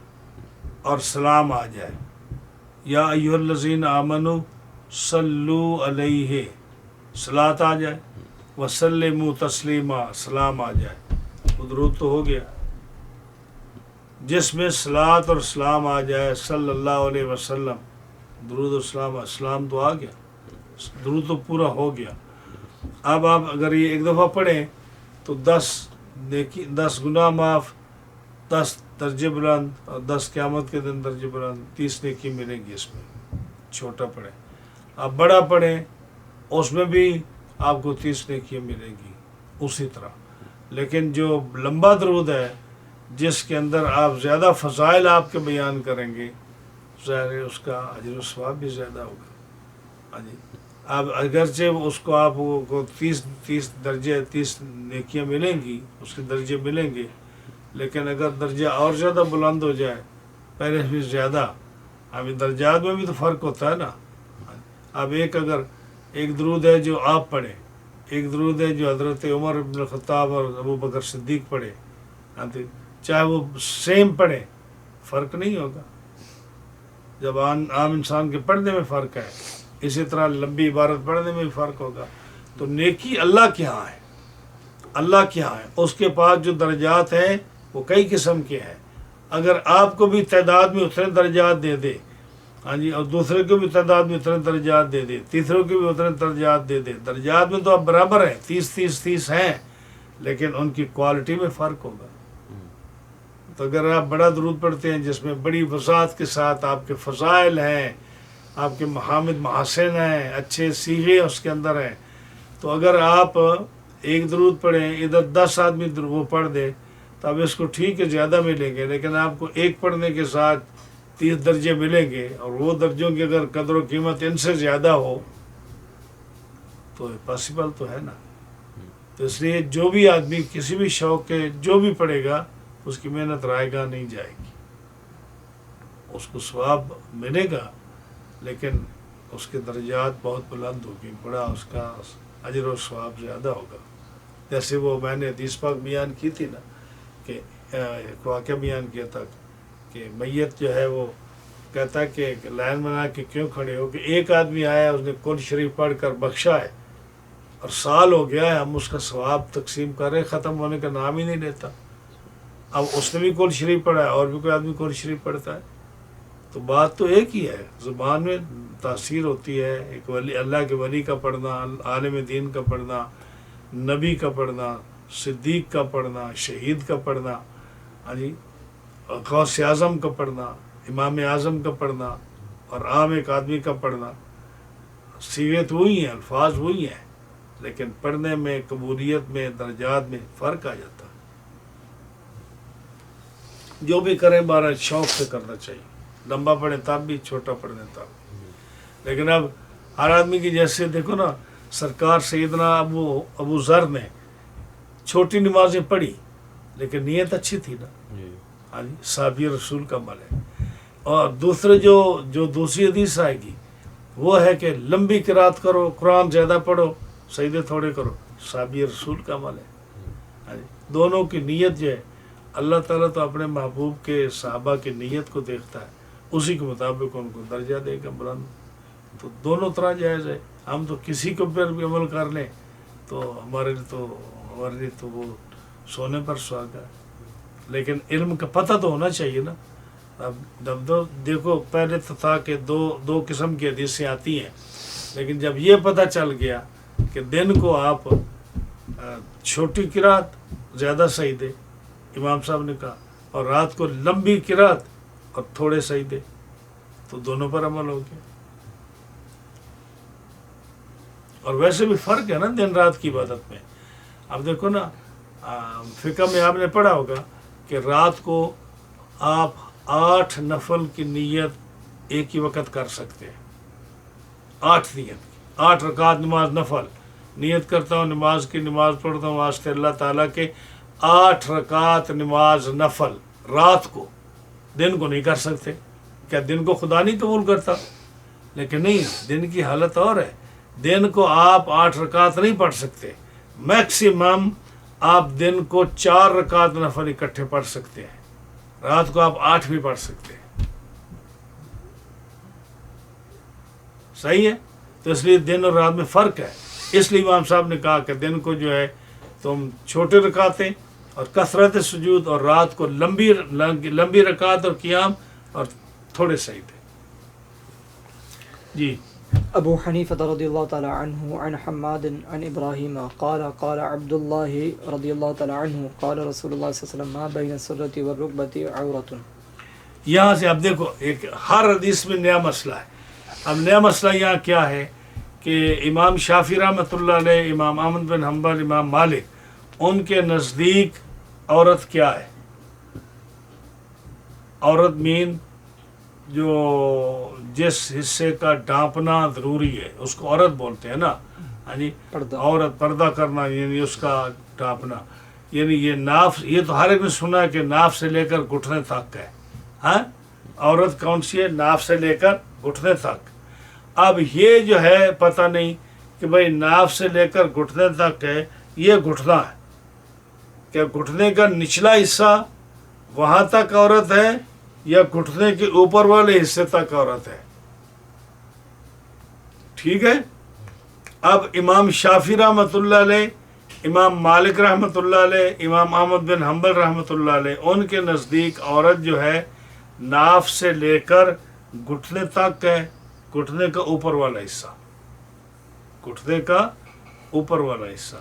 اور سلام آ جائے، یا ایھا الذین آمنوا صلو علیہ، صلات آ جائے، وسلموا تسلیما، سلام آ جائے، وہ درود تو ہو گیا. جس میں صلات اور سلام آ جائے صلی اللہ علیہ وسلم، درود و سلام تو آ گیا، درود تو پورا ہو گیا. اب آپ اگر یہ ایک دفعہ پڑھیں تو 10 گناہ معاف، 10 درجے بلند، اور 10 قیامت کے دن درجے بلند، 30 نیکی ملیں گی. اس میں چھوٹا پڑھیں. آپ بڑا پڑھیں اس میں بھی آپ کو 30 نیکی ملیں گی اسی طرح. لیکن جو لمبا درود ہے جس کے اندر آپ زیادہ فضائل آپ کے بیان کریں گے، ظاہر ہے اس کا اجر و ثواب بھی زیادہ ہوگا. ہاں جی، اب اگرچہ اس کو آپ کو 30 درجے 30 نیکیاں ملیں گی، اس کے درجے ملیں گے، لیکن اگر درجہ اور زیادہ بلند ہو جائے، پہلے بھی زیادہ، ابھی درجات میں بھی تو فرق ہوتا ہے نا. اب اگر ایک درود ہے جو آپ پڑھیں، ایک درود ہے جو حضرت عمر بن الخطاب اور ابو بکر صدیق پڑھے، چاہے وہ سیم پڑھے، فرق نہیں ہوگا. جب عام انسان کے پڑھنے میں فرق ہے، اسی طرح لمبی عبارت پڑھنے میں بھی فرق ہوگا. تو نیکی اللہ کے ہاں ہے، اللہ کے ہاں ہے. اس کے پاس جو درجات ہیں وہ کئی قسم کے ہیں. اگر آپ کو بھی تعداد میں اتنے درجات دے دے، ہاں جی، اور دوسرے کو بھی تعداد میں اتنے درجات دے دے، تیسروں کو بھی اتنے درجات دے دے، درجات میں تو آپ برابر ہیں، 30 ہیں، لیکن ان کی کوالٹی میں فرق ہوگا. تو اگر آپ بڑا درود پڑھتے ہیں جس میں بڑی وضاحت کے ساتھ آپ کے فضائل ہیں، آپ کے محامد محاسن ہیں، اچھے صیغے اس کے اندر ہیں، تو اگر آپ ایک درود پڑھیں، ادھر 10 آدمی وہ پڑھ دے تو اب اس کو ٹھیک ہے زیادہ ملیں گے، لیکن آپ کو ایک پڑھنے کے ساتھ 30 درجے ملیں گے، اور وہ درجوں کی اگر قدر و قیمت ان سے زیادہ ہو تو پاسبل تو ہے نا. تو اس لیے جو بھی آدمی کسی بھی شوق کے جو بھی پڑھے گا، اس کی محنت رائے گاہ نہیں جائے گی، اس کو ثواب ملے گا، لیکن اس کے درجات بہت بلند ہوگی، بڑا اس کا اجر و ثواب زیادہ ہوگا. جیسے وہ میں نے حدیث پاک بیان کی تھی نا، کہ ایک واقعہ بیان کیا تھا کہ میت جو ہے وہ کہتا ہے کہ لائن بنا کے کیوں کھڑے ہو، کہ ایک آدمی آیا، اس نے قرآن شریف پڑھ کر بخشا ہے، اور سال ہو گیا ہے ہم اس کا ثواب تقسیم کر رہے، ختم ہونے کا نام ہی نہیں لیتا. اب اس نے بھی قرآن شریف پڑھا ہے، اور بھی کوئی آدمی قرآن شریف پڑھتا ہے، تو بات تو ایک ہی ہے، زبان میں تاثیر ہوتی ہے. ایک ولی، اللہ کے ولی کا پڑھنا، عالم دین کا پڑھنا، نبی کا پڑھنا، صدیق کا پڑھنا، شہید کا پڑھنا، ہاں جی، غوث اعظم کا پڑھنا، امام اعظم کا پڑھنا، اور عام ایک آدمی کا پڑھنا، صیغے تو وہی ہیں، الفاظ وہی ہیں، لیکن پڑھنے میں، قبولیت میں، درجات میں فرق آ جاتا ہے. جو بھی کریں بارہ شوق سے کرنا چاہیے، لمبا پڑھیں تب بھی، چھوٹا پڑھیں تب بھی. لیکن اب ہر آدمی کی، جیسے دیکھو نا، سرکار سیدنا ابو ذر نے چھوٹی نمازیں پڑھی لیکن نیت اچھی تھی نا. ہاں جی، صحابی رسول کا عمل ہے. اور دوسرے جو دوسری حدیث آئے گی وہ ہے کہ لمبی قرات کرو، قرآن زیادہ پڑھو، سجدے تھوڑے کرو، صحابی رسول کا عمل ہے. ہاں جی، دونوں کی نیت جو ہے، اللہ تعالیٰ تو اپنے محبوب کے صحابہ کی نیت کو دیکھتا ہے، اسی کے مطابق ان کو درجہ دے گا بلند. تو دونوں طرح جائز ہے. ہم تو کسی کو پر بھی عمل کر لیں تو ہمارے لیے تو وہ سونے پر سہاگا ہے. لیکن علم کا پتہ تو ہونا چاہیے نا. اب دیکھو پہلے تو تھا کہ دو قسم کی حدیثیں آتی ہیں، لیکن جب یہ پتہ چل گیا کہ دن کو آپ چھوٹی قرات زیادہ صحیح دے، امام صاحب نے کہا، اور رات کو لمبی قرات اور تھوڑے صحیح دے، تو دونوں پر عمل ہو گیا. اور ویسے بھی فرق ہے نا دن رات کی عبادت میں. اب دیکھو نا فقہ میں آپ نے پڑھا ہوگا کہ رات کو آپ 8 نفل کی نیت ایک ہی وقت کر سکتے ہیں. 8 نیت، 8 رکعت نماز نفل نیت کرتا ہوں، نماز پڑھتا ہوں واسطے اللہ تعالیٰ کے. 8 رکعت نماز نفل رات کو، دن کو نہیں کر سکتے. کیا دن کو خدا نہیں قبول کرتا؟ لیکن نہیں، دن کی حالت اور ہے. دن کو آپ 8 رکعت نہیں پڑھ سکتے. میکسیمم آپ دن کو 4 رکعت نفل اکٹھے پڑھ سکتے ہیں. رات کو آپ 8 بھی پڑھ سکتے ہیں. صحیح ہے. تو اس لیے دن اور رات میں فرق ہے. اس لیے امام صاحب نے کہا کہ دن کو جو ہے تم چھوٹے رکعتیں اور کثرت سجود، اور رات کو لمبی رکعت اور قیام اور تھوڑے سجدے. جی. ابو حنیفہ رضی اللہ تعالی عنہ عن حماد عن ابراہیم قال قال عبد اللہ رضی اللہ تعالی عنہ قال رسول اللہ صلی اللہ علیہ وسلم ما بین السرۃ والرکبۃ عورۃ. یہاں سے اب دیکھو ایک ہر حدیث میں نیا مسئلہ ہے. اب نیا مسئلہ یہاں کیا ہے کہ امام شافعی رحمۃ اللہ علیہ، امام احمد بن حنبل، امام مالک، ان کے نزدیک عورت کیا ہے؟ عورت مین جو جس حصے کا ڈھانپنا ضروری ہے اس کو عورت بولتے ہیں نا. ہاں جی. عورت پردہ کرنا یعنی اس کا ڈھانپنا، یعنی یہ ناف، یہ تو ہر ایک نے سنا ہے کہ ناف سے لے کر گھٹنے تک ہے. ہاں، عورت کون سی ہے؟ ناف سے لے کر گھٹنے تک. اب یہ جو ہے پتہ نہیں کہ بھئی ناف سے لے کر گھٹنے تک ہے، یہ گھٹنا ہے کہ گھٹنے کا نچلا حصہ وہاں تک عورت ہے یا گھٹنے کے اوپر والے حصے تک عورت ہے. ٹھیک ہے. اب امام شافعی رحمۃ اللہ علیہ، امام مالک رحمۃ اللہ علیہ، امام احمد بن حنبل رحمۃ اللہ علیہ، ان کے نزدیک عورت جو ہے ناف سے لے کر گھٹنے تک ہے، گھٹنے کا اوپر والا حصہ، گھٹنے کا اوپر والا حصہ.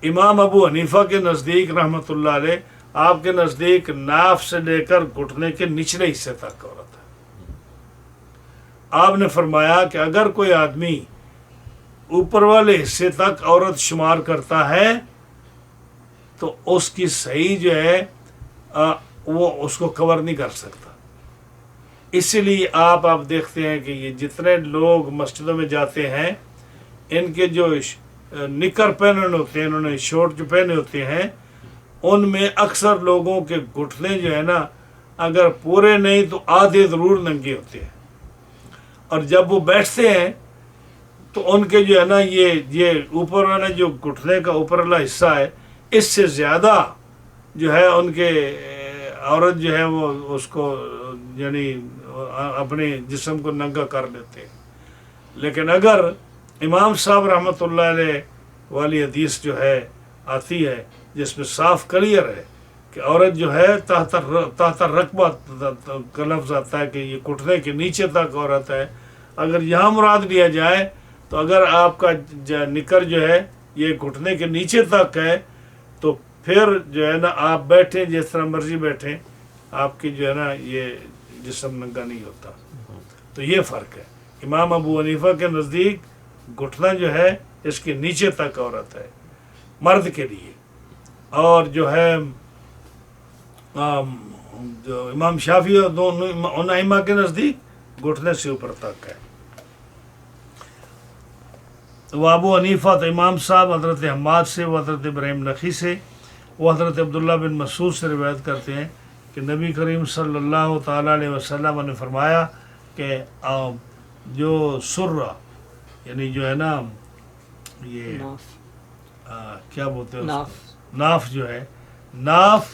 امام ابو حنیفہ کے نزدیک رحمۃ اللہ علیہ، آپ کے نزدیک ناف سے لے کر گھٹنے کے نچلے حصے تک عورت ہے. آپ نے فرمایا کہ اگر کوئی آدمی اوپر والے حصے تک عورت شمار کرتا ہے تو اس کی صحیح جو ہے وہ اس کو کور نہیں کر سکتا. اسی لیے آپ دیکھتے ہیں کہ یہ جتنے لوگ مسجدوں میں جاتے ہیں، ان کے جو نکر پہنے ہوتے ہیں، انہوں نے شورٹ جو پہنے ہوتے ہیں، ان میں اکثر لوگوں کے گھٹنے جو ہے نا اگر پورے نہیں تو آدھے ضرور ننگے ہوتے ہیں. اور جب وہ بیٹھتے ہیں تو ان کے جو ہے نا یہ اوپر والا جو گھٹنے کا اوپر والا حصہ ہے، اس سے زیادہ جو ہے ان کے عورت جو ہے وہ اس کو یعنی اپنے جسم کو ننگا کر لیتے ہیں. لیکن اگر امام صاحب رحمۃ اللہ علیہ والی حدیث جو ہے آتی ہے جس میں صاف کلیئر ہے کہ عورت جو ہے تحت رقبہ کا لفظ آتا ہے کہ یہ گھٹنے کے نیچے تک عورت ہے. اگر یہاں مراد لیا جائے تو اگر آپ کا نکر جو ہے یہ گھٹنے کے نیچے تک ہے تو پھر جو ہے نا آپ بیٹھیں جس طرح مرضی بیٹھیں، آپ کی جو ہے نا یہ جسم ننگا نہیں ہوتا. تو یہ فرق ہے. امام ابو حنیفہ کے نزدیک گھٹنا جو ہے اس کے نیچے تک عورت ہے مرد کے لیے، اور جو ہے جو امام شافعی اور دونوں ائمہ کے نزدیک گھٹنے سے اوپر تک ہے. وہ ابو حنیفہ تو امام صاحب حضرت حماد سے، وہ حضرت ابراہیم نخعی سے، وہ حضرت عبداللہ بن مسعود سے روایت کرتے ہیں کہ نبی کریم صلی اللہ تعالیٰ علیہ وسلم نے فرمایا کہ جو سرہ یعنی جو ہے نا یہ کیا بولتے ہیں ناف جو ہے، ناف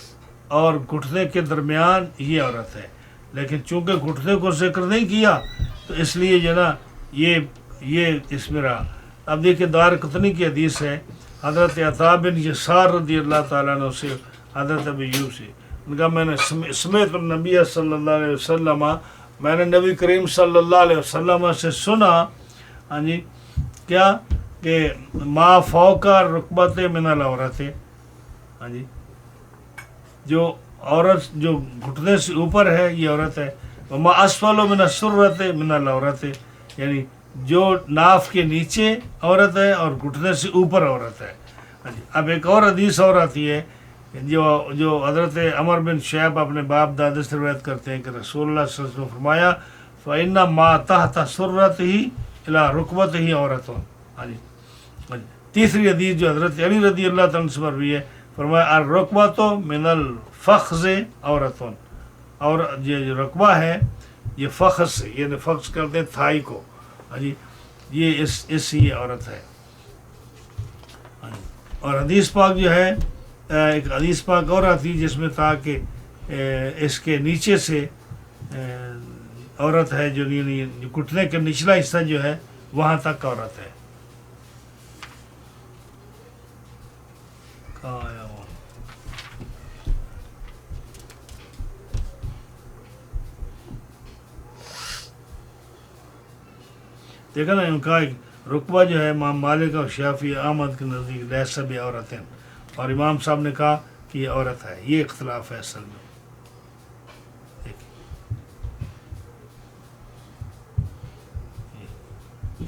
اور گھٹنے کے درمیان یہ عورت ہے. لیکن چونکہ گھٹنے کو ذکر نہیں کیا تو اس لیے جو ہے نا یہ اس میں رہا. اب دیکھیں دارقطنی کی حدیث ہے، حضرت عطا بن یسار رضی اللہ تعالیٰ عنہ سے حضرت ابی ایوب سے ان کا میں نے سمیت النبی صلی اللہ علیہ وسلم میں نے نبی کریم صلی اللہ علیہ وسلم سے سنا ہاں جی کیا کہ ما فوق رکبت من العورت ہاں جی جو عورت جو گھٹنے سے اوپر ہے یہ عورت ہے وما اسفل من السرۃ من العورت یعنی جو ناف کے نیچے عورت ہے اور گھٹنے سے اوپر عورت ہے ہاں جی اب ایک اور حدیث اور آتی ہے جو حضرت عمر بن شعیب اپنے باپ دادے سے روایت کرتے ہیں کہ رسول اللہ صلی اللہ علیہ وسلم نے فرمایا فَإِنَّ مَا تَحْتَ سُرَّتِهِ إِلَىٰ رُكْبَتِهِ عَوْرَةٌ ہاں جی تیسری حدیث جو حضرت علی رضی اللہ تعالیٰ عنہ سے مروی ہے فرمایا الرکبۃ من الفخذ عورۃ اور یہ جو رکبہ ہے یہ فخذ سے یعنی فخذ کرتے ہیں تھائی کو ہاں جی یہ اس یہ عورت ہے ہاں جی اور حدیث پاک جو ہے ایک حدیث پاک اور آتی جس میں تھا کہ اس کے نیچے سے عورت ہے جو گھٹنے کا نچلا حصہ جو ہے وہاں تک عورت ہے کہاں آیا وہ دیکھا نا ان کا رقبہ جو ہے امام مالک اور شافعی احمد کے نزدیک لیس بھی عورتیں اور امام صاحب نے کہا کہ یہ عورت ہے یہ اختلاف ہے اصل میں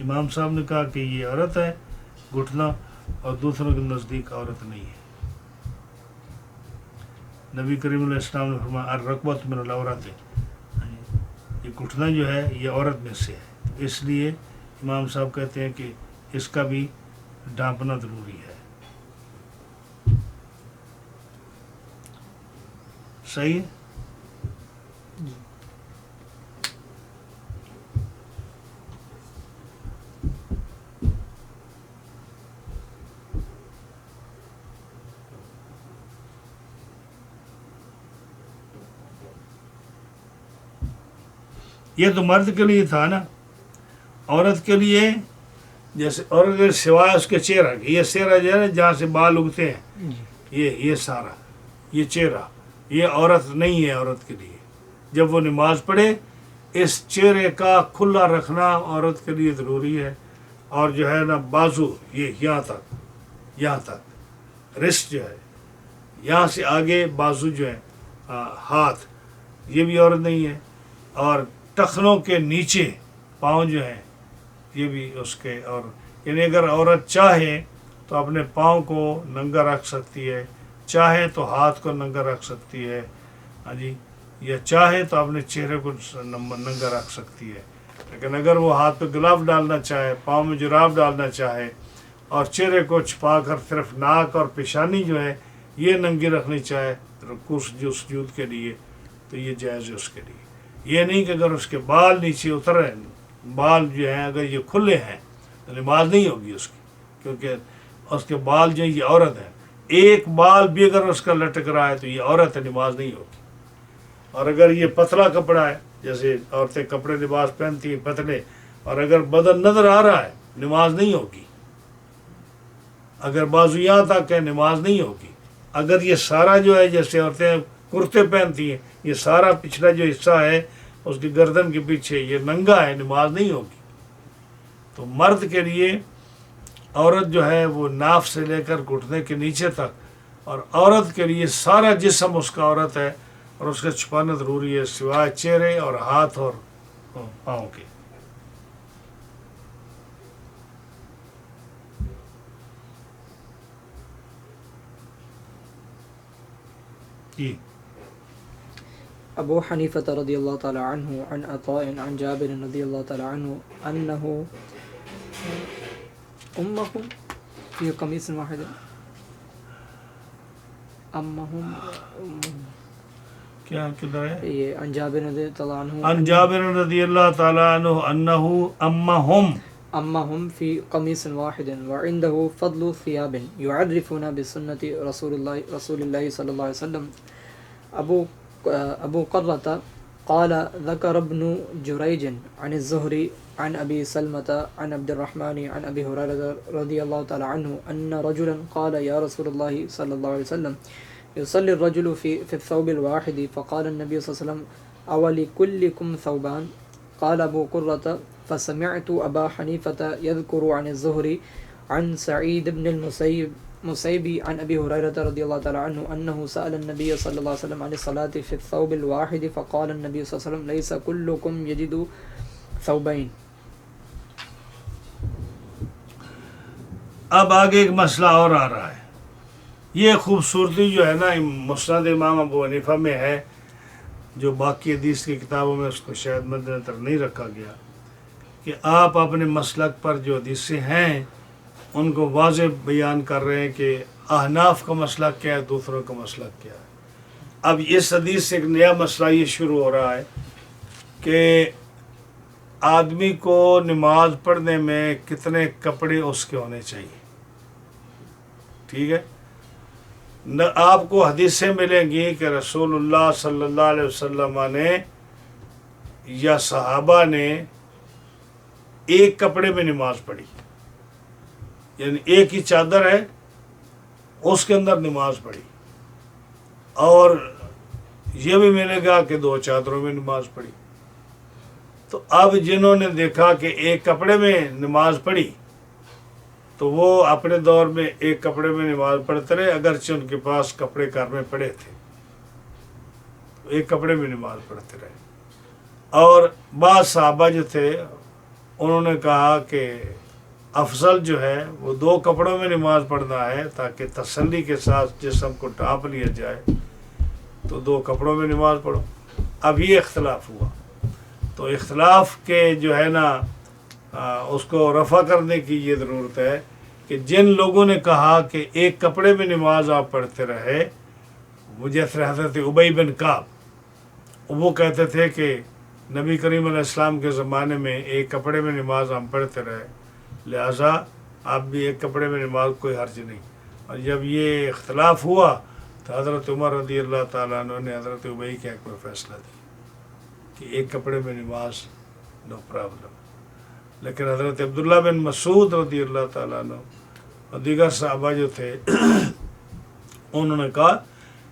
امام صاحب نے کہا کہ یہ عورت ہے گھٹنا اور دوسروں کے نزدیک عورت نہیں ہے نبی کریم علیہ السلام نے فرمایا الرکبۃ من العورت یہ گھٹنا جو ہے یہ عورت میں سے ہے اس لیے امام صاحب کہتے ہیں کہ اس کا بھی ڈھانپنا ضروری ہے صحیح ہے یہ تو مرد کے لیے تھا نا عورت کے لیے جیسے عورت کے سوائے اس کے چہرہ یہ چہرہ جو ہے جہاں سے بال اگتے ہیں یہ سارا یہ چہرہ یہ عورت نہیں ہے عورت کے لیے جب وہ نماز پڑھے اس چہرے کا کھلا رکھنا عورت کے لیے ضروری ہے اور جو ہے نا بازو یہ یہاں تک رسٹ جو ہے یہاں سے آگے بازو جو ہے ہاتھ یہ بھی عورت نہیں ہے اور ٹخنوں کے نیچے پاؤں جو ہیں یہ بھی اس کے اور یعنی اگر عورت چاہے تو اپنے پاؤں کو ننگا رکھ سکتی ہے چاہے تو ہاتھ کو ننگا رکھ سکتی ہے ہاں جی یا چاہے تو اپنے چہرے کو ننگا رکھ سکتی ہے لیکن اگر وہ ہاتھ پہ گلاف ڈالنا چاہے پاؤں میں جراب ڈالنا چاہے اور چہرے کو چھپا کر صرف ناک اور پیشانی جو ہے یہ ننگی رکھنی چاہے رکوع سجود کے لیے تو یہ جائز ہے اس کے لیے یہ نہیں کہ اگر اس کے بال نیچے اترے بال جو ہیں اگر یہ کھلے ہیں تو نماز نہیں ہوگی اس کی کیونکہ اس کے بال جو ہیں یہ عورت ہے ایک بال بھی اگر اس کا لٹک رہا ہے تو یہ عورت ہے نماز نہیں ہوگی اور اگر یہ پتلا کپڑا ہے جیسے عورتیں کپڑے لباس پہنتی ہیں پتلے اور اگر بدن نظر آ رہا ہے نماز نہیں ہوگی اگر بازو یہاں تک ہے نماز نہیں ہوگی اگر یہ سارا جو ہے جیسے عورتیں کرتے پہنتی ہیں یہ سارا پچھلا جو حصہ ہے اس کی گردن کے پیچھے یہ ننگا ہے نماز نہیں ہوگی تو مرد کے لیے عورت جو ہے وہ ناف سے لے کر گھٹنے کے نیچے تک اور عورت کے لیے سارا جسم اس کا عورت ہے اور اس کا چھپانا ضروری ہے سوائے چہرے اور ہاتھ اور پاؤں کے جی أبو حنيفة رضي الله تعالى عنه عن عطاء عن جابر رضي الله تعالى عنه أنه أمهم في قميص واحد أمهم کیا کدھر ہے یہ عن جابر رضي الله عنه عن جابر رضی اللہ تعالی عنہ انه أمهم في قميص واحد وعنده فضل ثياب يعرفون بسنة رسول الله صلى الله عليه وسلم ابو قرة قال ذكر ابن جريج عن الزهري عن أبي سلمة عن عبد الرحمن عن أبي هريرة رضي الله تعالى عنه أن رجلا قال يا رسول الله صلى الله عليه وسلم يصلي الرجل في الثوب الواحد فقال النبي صلى الله عليه وسلم أولكلكم ثوبان قال أبو قرة فسمعت أبا حنيفة يذكر عن الزهري عن سعيد بن المسيب عن أبي هريرة رضي الله تعالى عنه أنه سأل النبي صلى الله عليه وسلم عن الصلاة في الثوب الواحد فقال النبي صلى الله عليه وسلم ليس كلكم يجد ثوبين. اب آگے ایک مسئلہ اور آ رہا ہے. یہ خوبصورتی جو ہے نا مسند امام ابو حنیفہ میں ہے، جو باقی حدیث کی کتابوں میں اس کو شاید مد نظر نہیں رکھا گیا، کہ آپ اپنے مسلک پر جو حدیثیں ہیں ان کو واضح بیان کر رہے ہیں کہ احناف کا مسلک کیا ہے، دوسروں کا مسلک کیا ہے. اب اس حدیث سے ایک نیا مسئلہ یہ شروع ہو رہا ہے کہ آدمی کو نماز پڑھنے میں کتنے کپڑے اس کے ہونے چاہیے. ٹھیک ہے، آپ کو حدیثیں ملیں گی کہ رسول اللہ صلی اللہ علیہ وسلم نے یا صحابہ نے ایک کپڑے میں نماز پڑھی، یعنی ایک ہی چادر ہے اس کے اندر نماز پڑھی. اور یہ بھی ملے گا کہ دو چادروں میں نماز پڑھی. تو اب جنہوں نے دیکھا کہ ایک کپڑے میں نماز پڑھی تو وہ اپنے دور میں ایک کپڑے میں نماز پڑھتے رہے، اگرچہ ان کے پاس کپڑے گھر میں پڑے تھے، ایک کپڑے میں نماز پڑھتے رہے. اور بعض صحابہ جو تھے انہوں نے کہا کہ افضل جو ہے وہ دو کپڑوں میں نماز پڑھنا ہے تاکہ تسلی کے ساتھ جسم کو ڈھانپ لیا جائے، تو دو کپڑوں میں نماز پڑھو. اب یہ اختلاف ہوا، تو اختلاف کے جو ہے نا اس کو رفع کرنے کی یہ ضرورت ہے کہ جن لوگوں نے کہا کہ ایک کپڑے میں نماز آپ پڑھتے رہے، وہ جیسے حضرت ابی بن کعب، وہ کہتے تھے کہ نبی کریم علیہ السلام کے زمانے میں ایک کپڑے میں نماز ہم پڑھتے رہے، لہٰذا آپ بھی ایک کپڑے میں نماز کوئی حرج نہیں. اور جب یہ اختلاف ہوا تو حضرت عمر رضی اللہ تعالیٰ عنہ نے حضرت ابی کے حق میں فیصلہ دیا کہ ایک کپڑے میں نماز نو پرابلم. لیکن حضرت عبداللہ بن مسعود رضی اللہ تعالیٰ عنہ اور دیگر صحابہ جو تھے انہوں نے کہا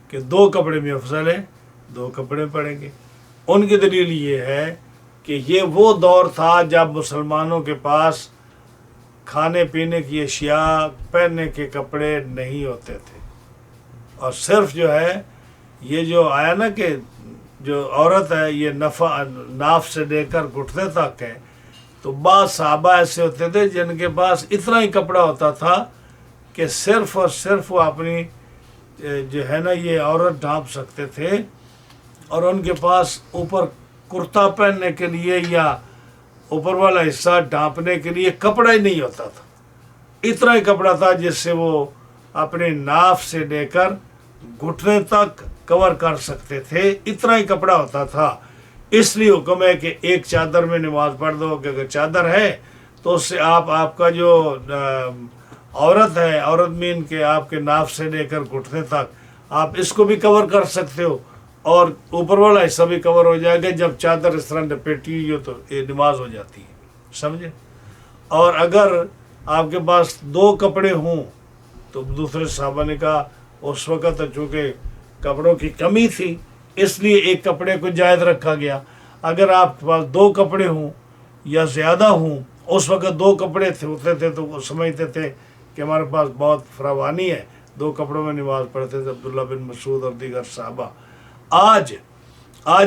کہ دو کپڑے میں افضل ہے، دو کپڑے پڑیں گے. ان کی دلیل یہ ہے کہ یہ وہ دور تھا جب مسلمانوں کے پاس کھانے پینے کی اشیاء، پہننے کے کپڑے نہیں ہوتے تھے، اور صرف جو ہے یہ جو آیا نا کہ جو عورت ہے یہ ناف سے لے کر گھٹنے تک ہے. تو بعض صحابہ ایسے ہوتے تھے جن کے پاس اتنا ہی کپڑا ہوتا تھا کہ صرف اور صرف وہ اپنی جو ہے نا یہ عورت ڈھانپ سکتے تھے، اور ان کے پاس اوپر کرتا پہننے کے لیے یا اوپر والا حصہ ڈھانپنے کے لیے کپڑا ہی نہیں ہوتا تھا. اتنا ہی کپڑا تھا جس سے وہ اپنے ناف سے لے کر گھٹنے تک کور کر سکتے تھے، اتنا ہی کپڑا ہوتا تھا. اس لیے حکم ہے کہ ایک چادر میں نماز پڑھ دو، کہ اگر چادر ہے تو اس سے آپ کا جو عورت ہے، عورت مین کے آپ کے ناف سے لے کر گھٹنے تک آپ اس کو بھی کور کر سکتے ہو، اور اوپر والا حصہ بھی کور ہو جائے گا. جب چادر اس طرح لپیٹی ہوئی ہو تو یہ نماز ہو جاتی ہے، سمجھے. اور اگر آپ کے پاس دو کپڑے ہوں تو دوسرے صحابہ نے کہا اس وقت چونکہ کپڑوں کی کمی تھی اس لیے ایک کپڑے کو جائز رکھا گیا. اگر آپ کے پاس دو کپڑے ہوں یا زیادہ ہوں، اس وقت دو کپڑے ہوتے تھے تو وہ سمجھتے تھے کہ ہمارے پاس بہت فراوانی ہے، دو کپڑوں میں نماز پڑھتے تھے عبداللہ بن مسعود اور دیگر صحابہ. آج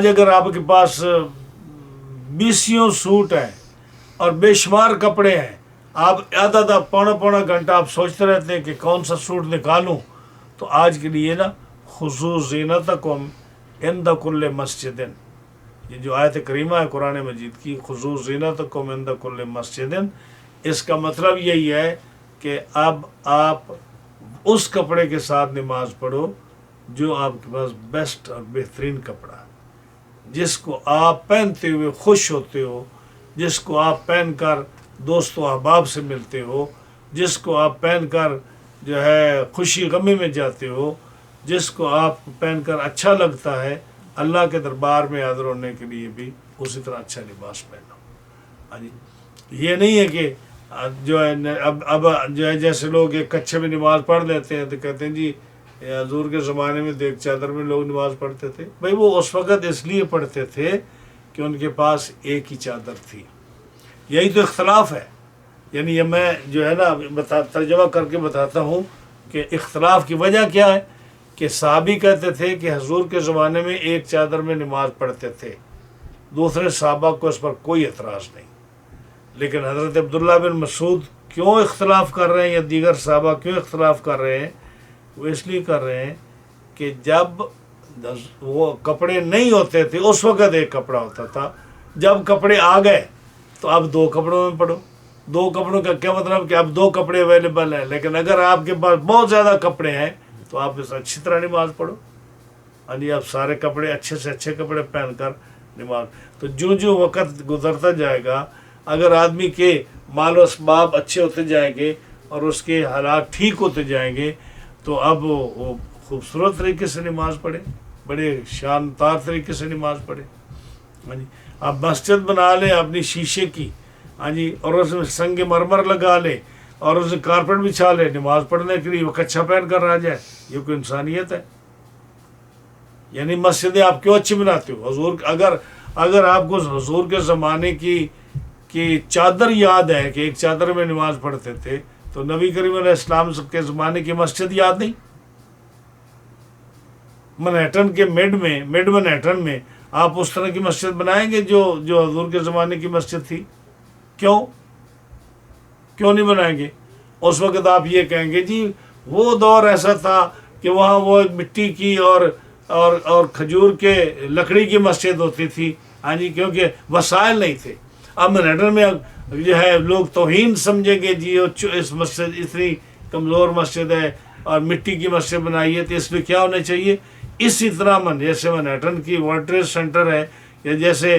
اگر آپ کے پاس 20 سوٹ ہیں اور بے شمار کپڑے ہیں، آپ آدھا پونا گھنٹہ آپ سوچتے رہتے ہیں کہ کون سا سوٹ نکالوں. تو آج کے لیے نا خذوا زینتکم عند کل مسجد، یہ جو آیت کریمہ ہے قرآن مجید کی، خذوا زینتکم عند کل مسجد، اس کا مطلب یہی ہے کہ اب آپ اس کپڑے کے ساتھ نماز پڑھو جو آپ کے پاس بیسٹ اور بہترین کپڑا ہے، جس کو آپ پہنتے ہوئے خوش ہوتے ہو، جس کو آپ پہن کر دوست و احباب سے ملتے ہو، جس کو آپ پہن کر جو ہے خوشی غمی میں جاتے ہو، جس کو آپ پہن کر اچھا لگتا ہے، اللہ کے دربار میں حاضر ہونے کے لیے بھی اسی طرح اچھا لباس پہنو. ہاں جی، یہ نہیں ہے کہ جو ہے اب جو ہے جیسے لوگ ایک کچھے میں نماز پڑھ لیتے ہیں تو کہتے ہیں جی حضور کے زمانے میں تو ایک چادر میں لوگ نماز پڑھتے تھے. بھائی وہ اس وقت اس لیے پڑھتے تھے کہ ان کے پاس ایک ہی چادر تھی. یہی تو اختلاف ہے. یعنی یہ میں جو ہے نا ترجمہ کر کے بتاتا ہوں کہ اختلاف کی وجہ کیا ہے کہ صحابی کہتے تھے کہ حضور کے زمانے میں ایک چادر میں نماز پڑھتے تھے، دوسرے صحابہ کو اس پر کوئی اعتراض نہیں. لیکن حضرت عبداللہ بن مسعود کیوں اختلاف کر رہے ہیں یا دیگر صحابہ کیوں اختلاف کر رہے ہیں؟ وہ اس لیے کر رہے ہیں کہ جب وہ کپڑے نہیں ہوتے تھے اس وقت ایک کپڑا ہوتا تھا، جب کپڑے آ گئے تو اب دو کپڑوں میں پڑھو. دو کپڑوں کا کیا مطلب کہ اب دو کپڑے اویلیبل ہیں، لیکن اگر آپ کے پاس بہت زیادہ کپڑے ہیں تو آپ اس اچھی طرح نماز پڑھو. یعنی آپ سارے کپڑے اچھے سے اچھے کپڑے پہن کر نماز. تو جو وقت گزرتا جائے گا، اگر آدمی کے مال و اسباب اچھے ہوتے جائیں گے اور اس کے حالات ٹھیک ہوتے جائیں گے تو اب وہ خوبصورت طریقے سے نماز پڑھے، بڑے شاندار طریقے سے نماز پڑھے. ہاں جی، آپ مسجد بنا لیں اپنی شیشے کی، ہاں جی، اور اس میں سنگ مرمر لگا لیں اور اس میں کارپیٹ بچھا لیں نماز پڑھنے کے لیے، وہ کچھا پہن کر آ جائے. یہ کوئی انسانیت ہے؟ یعنی مسجدیں آپ کیوں اچھی بناتے ہو؟ حضور اگر آپ کو حضور کے زمانے کی چادر یاد ہے کہ ایک چادر میں نماز پڑھتے تھے، تو نبی کریم علیہ السلام کے زمانے کی مسجد یاد نہیں؟ منہٹن کے مڈ منہٹن میں آپ اس طرح کی مسجد بنائیں گے جو حضور کے زمانے کی مسجد تھی؟ کیوں نہیں بنائیں گے؟ اس وقت آپ یہ کہیں گے جی وہ دور ایسا تھا کہ وہاں وہ مٹی کی اور کھجور کے لکڑی کی مسجد ہوتی تھی. ہاں جی، کیونکہ وسائل نہیں تھے. اب منہٹن میں جو ہے لوگ توہین سمجھیں گے جی اس مسجد اتنی کمزور مسجد ہے اور مٹی کی مسجد بنائی ہے، تو اس میں کیا ہونا چاہیے؟ اسی طرح جیسے منہٹن کی ورلڈ ٹریڈ سینٹر ہے یا جیسے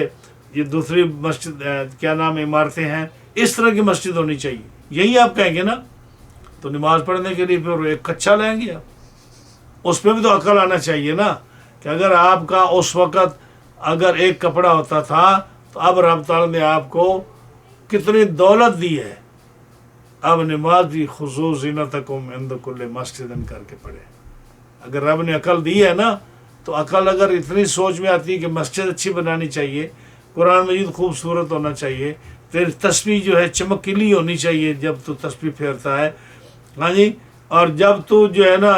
یہ دوسری مسجد کیا نام عمارتیں ہیں، اس طرح کی مسجد ہونی چاہیے. یہی آپ کہیں گے نا؟ تو نماز پڑھنے کے لیے پھر ایک کچھا لیں گے آپ. اس پہ بھی تو عقل آنا چاہیے نا کہ اگر آپ کا اس وقت اگر ایک کپڑا ہوتا تھا تو اب رب تعالیٰ نے آپ کو کتنی دولت دی ہے. اب نماز بھی خضوع زینتکم عند کل مسجد کر کے پڑھے. اگر رب نے عقل دی ہے نا، تو عقل اگر اتنی سوچ میں آتی ہے کہ مسجد اچھی بنانی چاہیے، قرآن مجید خوبصورت ہونا چاہیے، تیری تسبیح جو ہے چمکیلی ہونی چاہیے جب تو تسبیح پھیرتا ہے. ہاں جی، اور جب تو جو ہے نا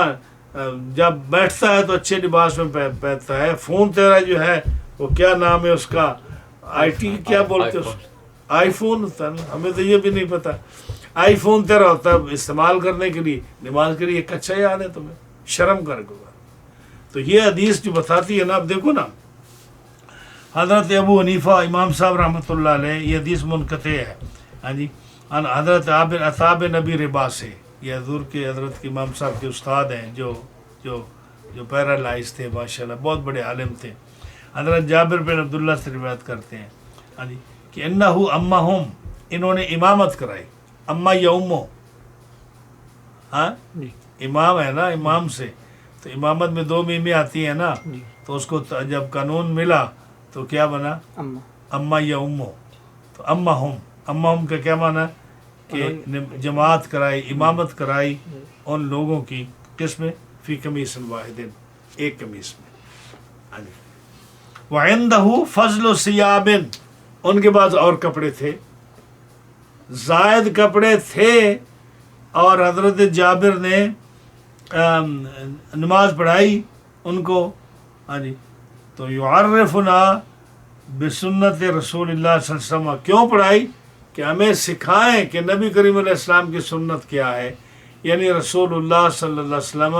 جب بیٹھتا ہے تو اچھے لباس میں بیٹھتا ہے. فون تیرا جو ہے وہ کیا نام ہے اس کا، آئی ٹی کیا بولتے ہیں، آئی فون ہوتا ہے نا، ہمیں تو یہ بھی نہیں پتا. آئی فون تیرا ہوتا ہے استعمال کرنے کے لیے، نماز کے لیے ایک اچھا یاد ہے تمہیں، شرم کر کے. تو یہ حدیث جو بتاتی ہے نا، اب دیکھو نا، حضرت ابو حنیفہ امام صاحب رحمۃ اللہ علیہ، یہ حدیث منقطع ہے. ہاں جی، حضرت عطا بن ابی رباح سے، یہ حضرت کے امام صاحب کے استاد ہیں جو پیرالائز تھے، ماشاءاللہ بہت بڑے عالم تھے. حضرت جابر بن عبداللہ سے روایت کرتے ہیں ہاں جی کہ انہ امہم، انہوں نے امامت کرائی. اما یا امو، ہاں امام ہے نا، امام سے تو امامت میں دو میمیں آتی ہیں نا، تو اس کو جب قانون ملا تو کیا بنا؟ اما یا امو. تو امہم کا کیا معنی؟ کہ جماعت کرائی، امامت کرائی ان لوگوں کی، کس میں؟ فی قمیص واحد، ایک قمیص میں. وعندہ فضل ثیاب، ان کے پاس اور کپڑے تھے، زائد کپڑے تھے، اور حضرت جابر نے نماز پڑھائی ان کو. ہاں جی، تو یعرفنا بسنت رسول اللہ صلی اللہ علیہ وسلم، کیوں پڑھائی؟ کہ ہمیں سکھائیں کہ نبی کریم علیہ السلام کی سنت کیا ہے. یعنی رسول اللہ صلی اللہ علیہ وسلم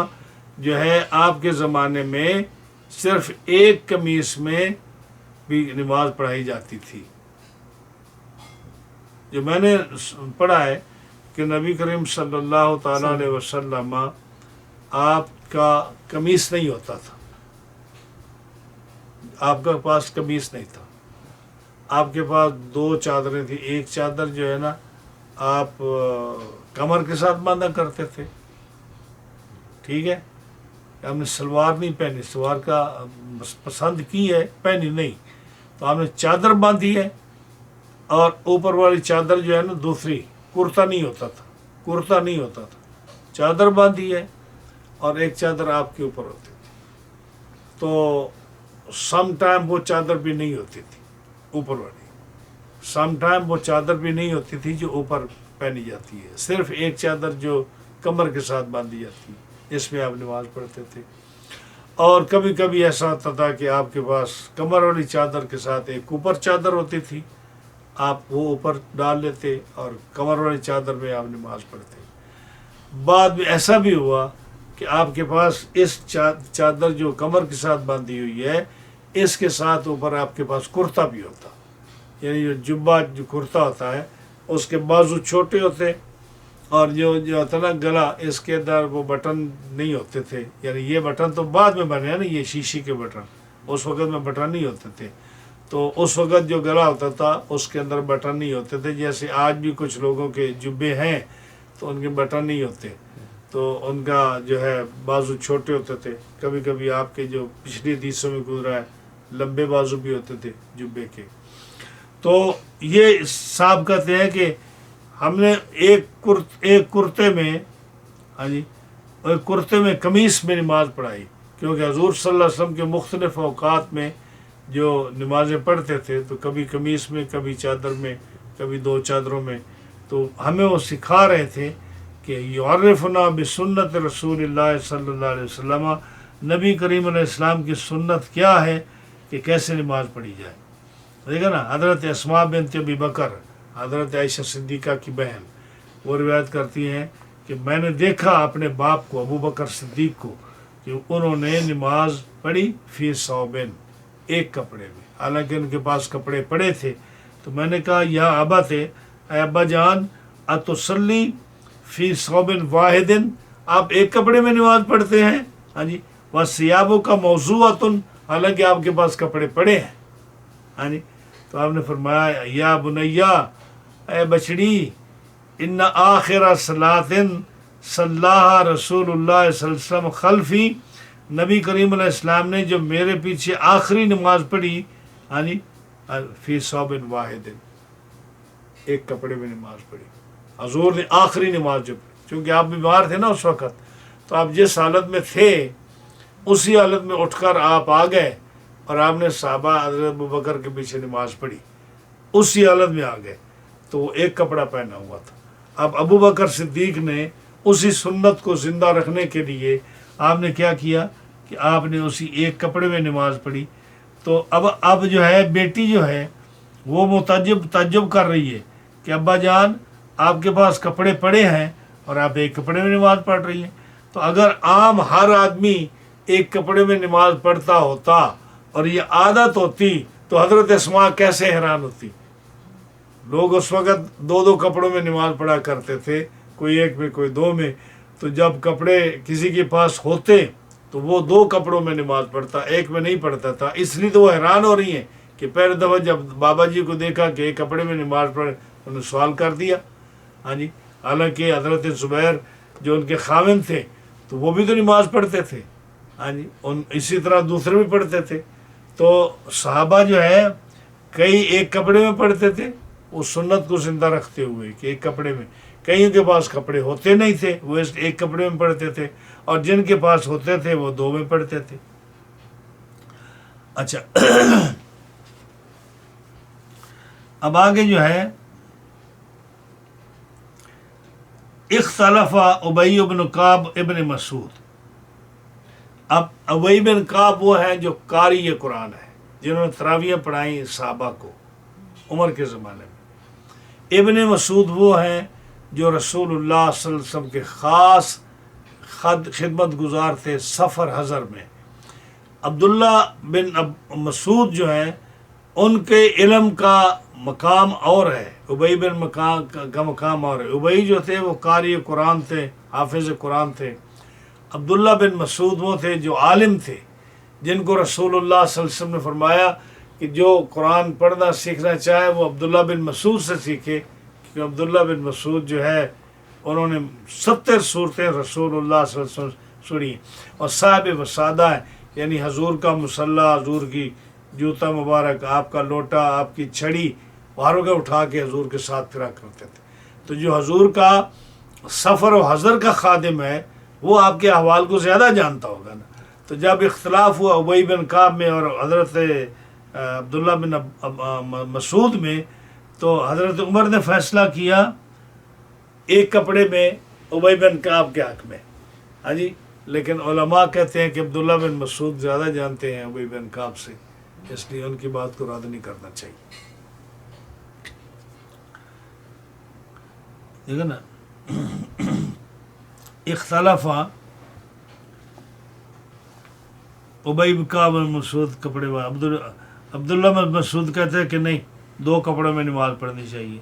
جو ہے آپ کے زمانے میں صرف ایک قمیص میں بھی نماز پڑھائی جاتی تھی. جو میں نے پڑھا ہے کہ نبی کریم صلی اللہ تعالیٰ علیہ وسلم آپ کا قمیص نہیں ہوتا تھا، آپ کے پاس قمیص نہیں تھا، آپ کے پاس دو چادریں تھیں. ایک چادر جو ہے نا آپ کمر کے ساتھ باندھا کرتے تھے، ٹھیک ہے، کہ آپ نے سلوار نہیں پہنی، سلوار کا پسند کی ہے، پہنی نہیں، تو آپ نے چادر باندھی ہے، اور اوپر والی چادر جو ہے نا دوسری، کرتا نہیں ہوتا تھا، چادر باندھی ہے اور ایک چادر آپ کے اوپر ہوتی تھی، تو سم ٹائم وہ چادر بھی نہیں ہوتی تھی اوپر والی، سم ٹائم وہ چادر بھی نہیں ہوتی تھی جو اوپر پہنی جاتی ہے، صرف ایک چادر جو کمر کے ساتھ باندھی جاتی ہے، اس میں آپ نماز پڑھتے تھے۔ اور کبھی کبھی ایسا ہوتا تھا کہ آپ کے پاس کمر والی چادر کے ساتھ ایک اوپر چادر ہوتی تھی، آپ وہ اوپر ڈال لیتے اور کمر والی چادر میں آپ نماز پڑھتے۔ بعد میں ایسا بھی ہوا کہ آپ کے پاس اس چادر جو کمر کے ساتھ باندھی ہوئی ہے، اس کے ساتھ اوپر آپ کے پاس کرتا بھی ہوتا، یعنی جو جبہ جو کرتا ہوتا ہے اس کے بازو چھوٹے ہوتے، اور جو ہوتا نا گلا، اس کے اندر وہ بٹن نہیں ہوتے تھے، یعنی یہ بٹن تو بعد میں بنے ہیں نا، یہ شیشے کے بٹن، اس وقت میں بٹن نہیں ہوتے تھے، تو اس وقت جو گلا ہوتا تھا اس کے اندر بٹن نہیں ہوتے تھے، جیسے آج بھی کچھ لوگوں کے جبے ہیں تو ان کے بٹن نہیں ہوتے، تو ان کا جو ہے بازو چھوٹے ہوتے تھے۔ کبھی کبھی آپ کے جو پچھلی حدیثوں میں گزرا ہے لمبے بازو بھی ہوتے تھے جبے کے۔ تو یہ صاحب کہتے ہیں کہ ہم نے ایک کرتے میں، ہاں جی، ایک کرتے میں قمیص میں نماز پڑھائی، کیونکہ حضور صلی اللہ علیہ وسلم کے مختلف اوقات میں جو نمازیں پڑھتے تھے تو کبھی قمیص میں، کبھی چادر میں، کبھی دو چادروں میں، تو ہمیں وہ سکھا رہے تھے کہ یعرفنا بسنت رسول اللہ صلی اللہ علیہ وسلم، نبی کریم علیہ السلام کی سنت کیا ہے کہ کیسے نماز پڑھی جائے۔ دیکھا نا، حضرت اسماء بنت ابی بکر، حضرت عائشہ صدیقہ کی بہن، وہ روایت کرتی ہیں کہ میں نے دیکھا اپنے باپ کو، ابو بکر صدیق کو، کہ انہوں نے نماز پڑھی فی ثوبین، ایک کپڑے میں، حالانکہ ان کے پاس کپڑے پڑے تھے، تو میں نے کہا یا ابا تھے، اے ابا جان، اتسلی فی ثوب واحد، آپ ایک کپڑے میں نماز پڑھتے ہیں؟ ہاں جی، وثیابک کا موضوعۃ، حالانکہ آپ کے پاس کپڑے پڑے ہیں۔ ہاں جی، تو آپ نے فرمایا یا بنیا، اے بچڑی، ان آخر صلاۃ صلاح رسول اللہ صلی اللہ علیہ وسلم خلفی، نبی کریم علیہ السلام نے جو میرے پیچھے آخری نماز پڑھی، ہاں جی، فی ثوب واحد، ایک کپڑے میں نماز پڑھی، حضور نے آخری نماز جو پڑھی، چونکہ آپ بیمار تھے نا اس وقت، تو آپ جس حالت میں تھے اسی حالت میں اٹھ کر آپ آ گئے اور آپ نے صحابہ حضرت ابوبکر کے پیچھے نماز پڑھی، اسی حالت میں آ گئے، تو وہ ایک کپڑا پہنا ہوا تھا۔ اب ابو بکر صدیق نے اسی سنت کو زندہ رکھنے کے لیے آپ نے کیا کیا کہ آپ نے اسی ایک کپڑے میں نماز پڑھی۔ تو اب جو ہے بیٹی جو ہے وہ تعجب کر رہی ہے کہ ابا جان، آپ کے پاس کپڑے پڑے ہیں اور آپ ایک کپڑے میں نماز پڑھ رہی ہیں۔ تو اگر عام ہر آدمی ایک کپڑے میں نماز پڑھتا ہوتا اور یہ عادت ہوتی تو حضرت اسماء کیسے حیران ہوتی۔ لوگ اس وقت دو دو کپڑوں میں نماز پڑھا کرتے تھے، کوئی ایک میں کوئی دو میں، تو جب کپڑے کسی کے پاس ہوتے تو وہ دو کپڑوں میں نماز پڑھتا، ایک میں نہیں پڑھتا تھا۔ اس لیے تو وہ حیران ہو رہی ہیں کہ پہلے دفعہ جب بابا جی کو دیکھا کہ ایک کپڑے میں نماز پڑھے، انہوں نے سوال کر دیا۔ ہاں جی، حالانکہ حضرت زبیر جو ان کے خاوند تھے تو وہ بھی تو نماز پڑھتے تھے، ہاں جی، اسی طرح دوسرے بھی پڑھتے تھے۔ تو صحابہ جو ہے کئی ایک کپڑے میں پڑھتے تھے، اس سنت کو زندہ رکھتے ہوئے کہ ایک کپڑے میں، کئیوں کے پاس کپڑے ہوتے نہیں تھے، وہ ایک کپڑے میں پڑھتے تھے، اور جن کے پاس ہوتے تھے وہ دو میں پڑھتے تھے۔ اچھا، اب آگے جو ہے اختلف ابی بن کعب ابن مسعود۔ اب ابی بن کعب وہ ہیں جو قاری قرآن ہے، جنہوں نے تراویح پڑھائیں صحابہ کو عمر کے زمانے میں۔ ابن مسعود وہ ہیں جو رسول اللہ صلی اللہ علیہ وسلم کے خاص خدمت گزار تھے سفر حضر میں۔ عبداللہ بن مسعود جو ہیں ان کے علم کا مقام اور ہے، ابی بن کا مقام اور ہے۔ ابی جو تھے وہ قاری قرآن تھے، حافظ قرآن تھے۔ عبداللہ بن مسعود وہ تھے جو عالم تھے، جن کو رسول اللہ صلی اللہ علیہ وسلم نے فرمایا کہ جو قرآن پڑھنا سیکھنا چاہے وہ عبداللہ بن مسعود سے سیکھے، کیونکہ عبداللہ بن مسعود جو ہے انہوں نے 70 صورتیں رسول اللہ صلی اللہ علیہ وسلم سنیے. اور صاحب وسادہ ہے یعنی حضور کا مصلح، حضور کی جوتا مبارک، آپ کا لوٹا، آپ کی چھڑی باہروں کے اٹھا کے حضور کے ساتھ پھرا کرتے تھے. تو جو حضور کا سفر و حضر کا خادم ہے وہ آپ کے احوال کو زیادہ جانتا ہوگا نا. تو جب اختلاف ہوا ابی بن کعب میں اور حضرت عبداللہ بن مسعود میں، تو حضرت عمر نے فیصلہ کیا ایک کپڑے میں ابی بن کعب کے حق میں. ہاں جی، لیکن علماء کہتے ہیں کہ عبداللہ بن مسعود زیادہ جانتے ہیں ابی بن کعب سے، اس لیے ان کی بات کو رد نہیں کرنا چاہیے. ٹھیک ہے نا. اختلاف ابی بن کعب بن مسعود کپڑے میں، عبداللہ بن مسعود کہتے ہیں کہ نہیں 2 کپڑوں میں نماز پڑھنی چاہیے.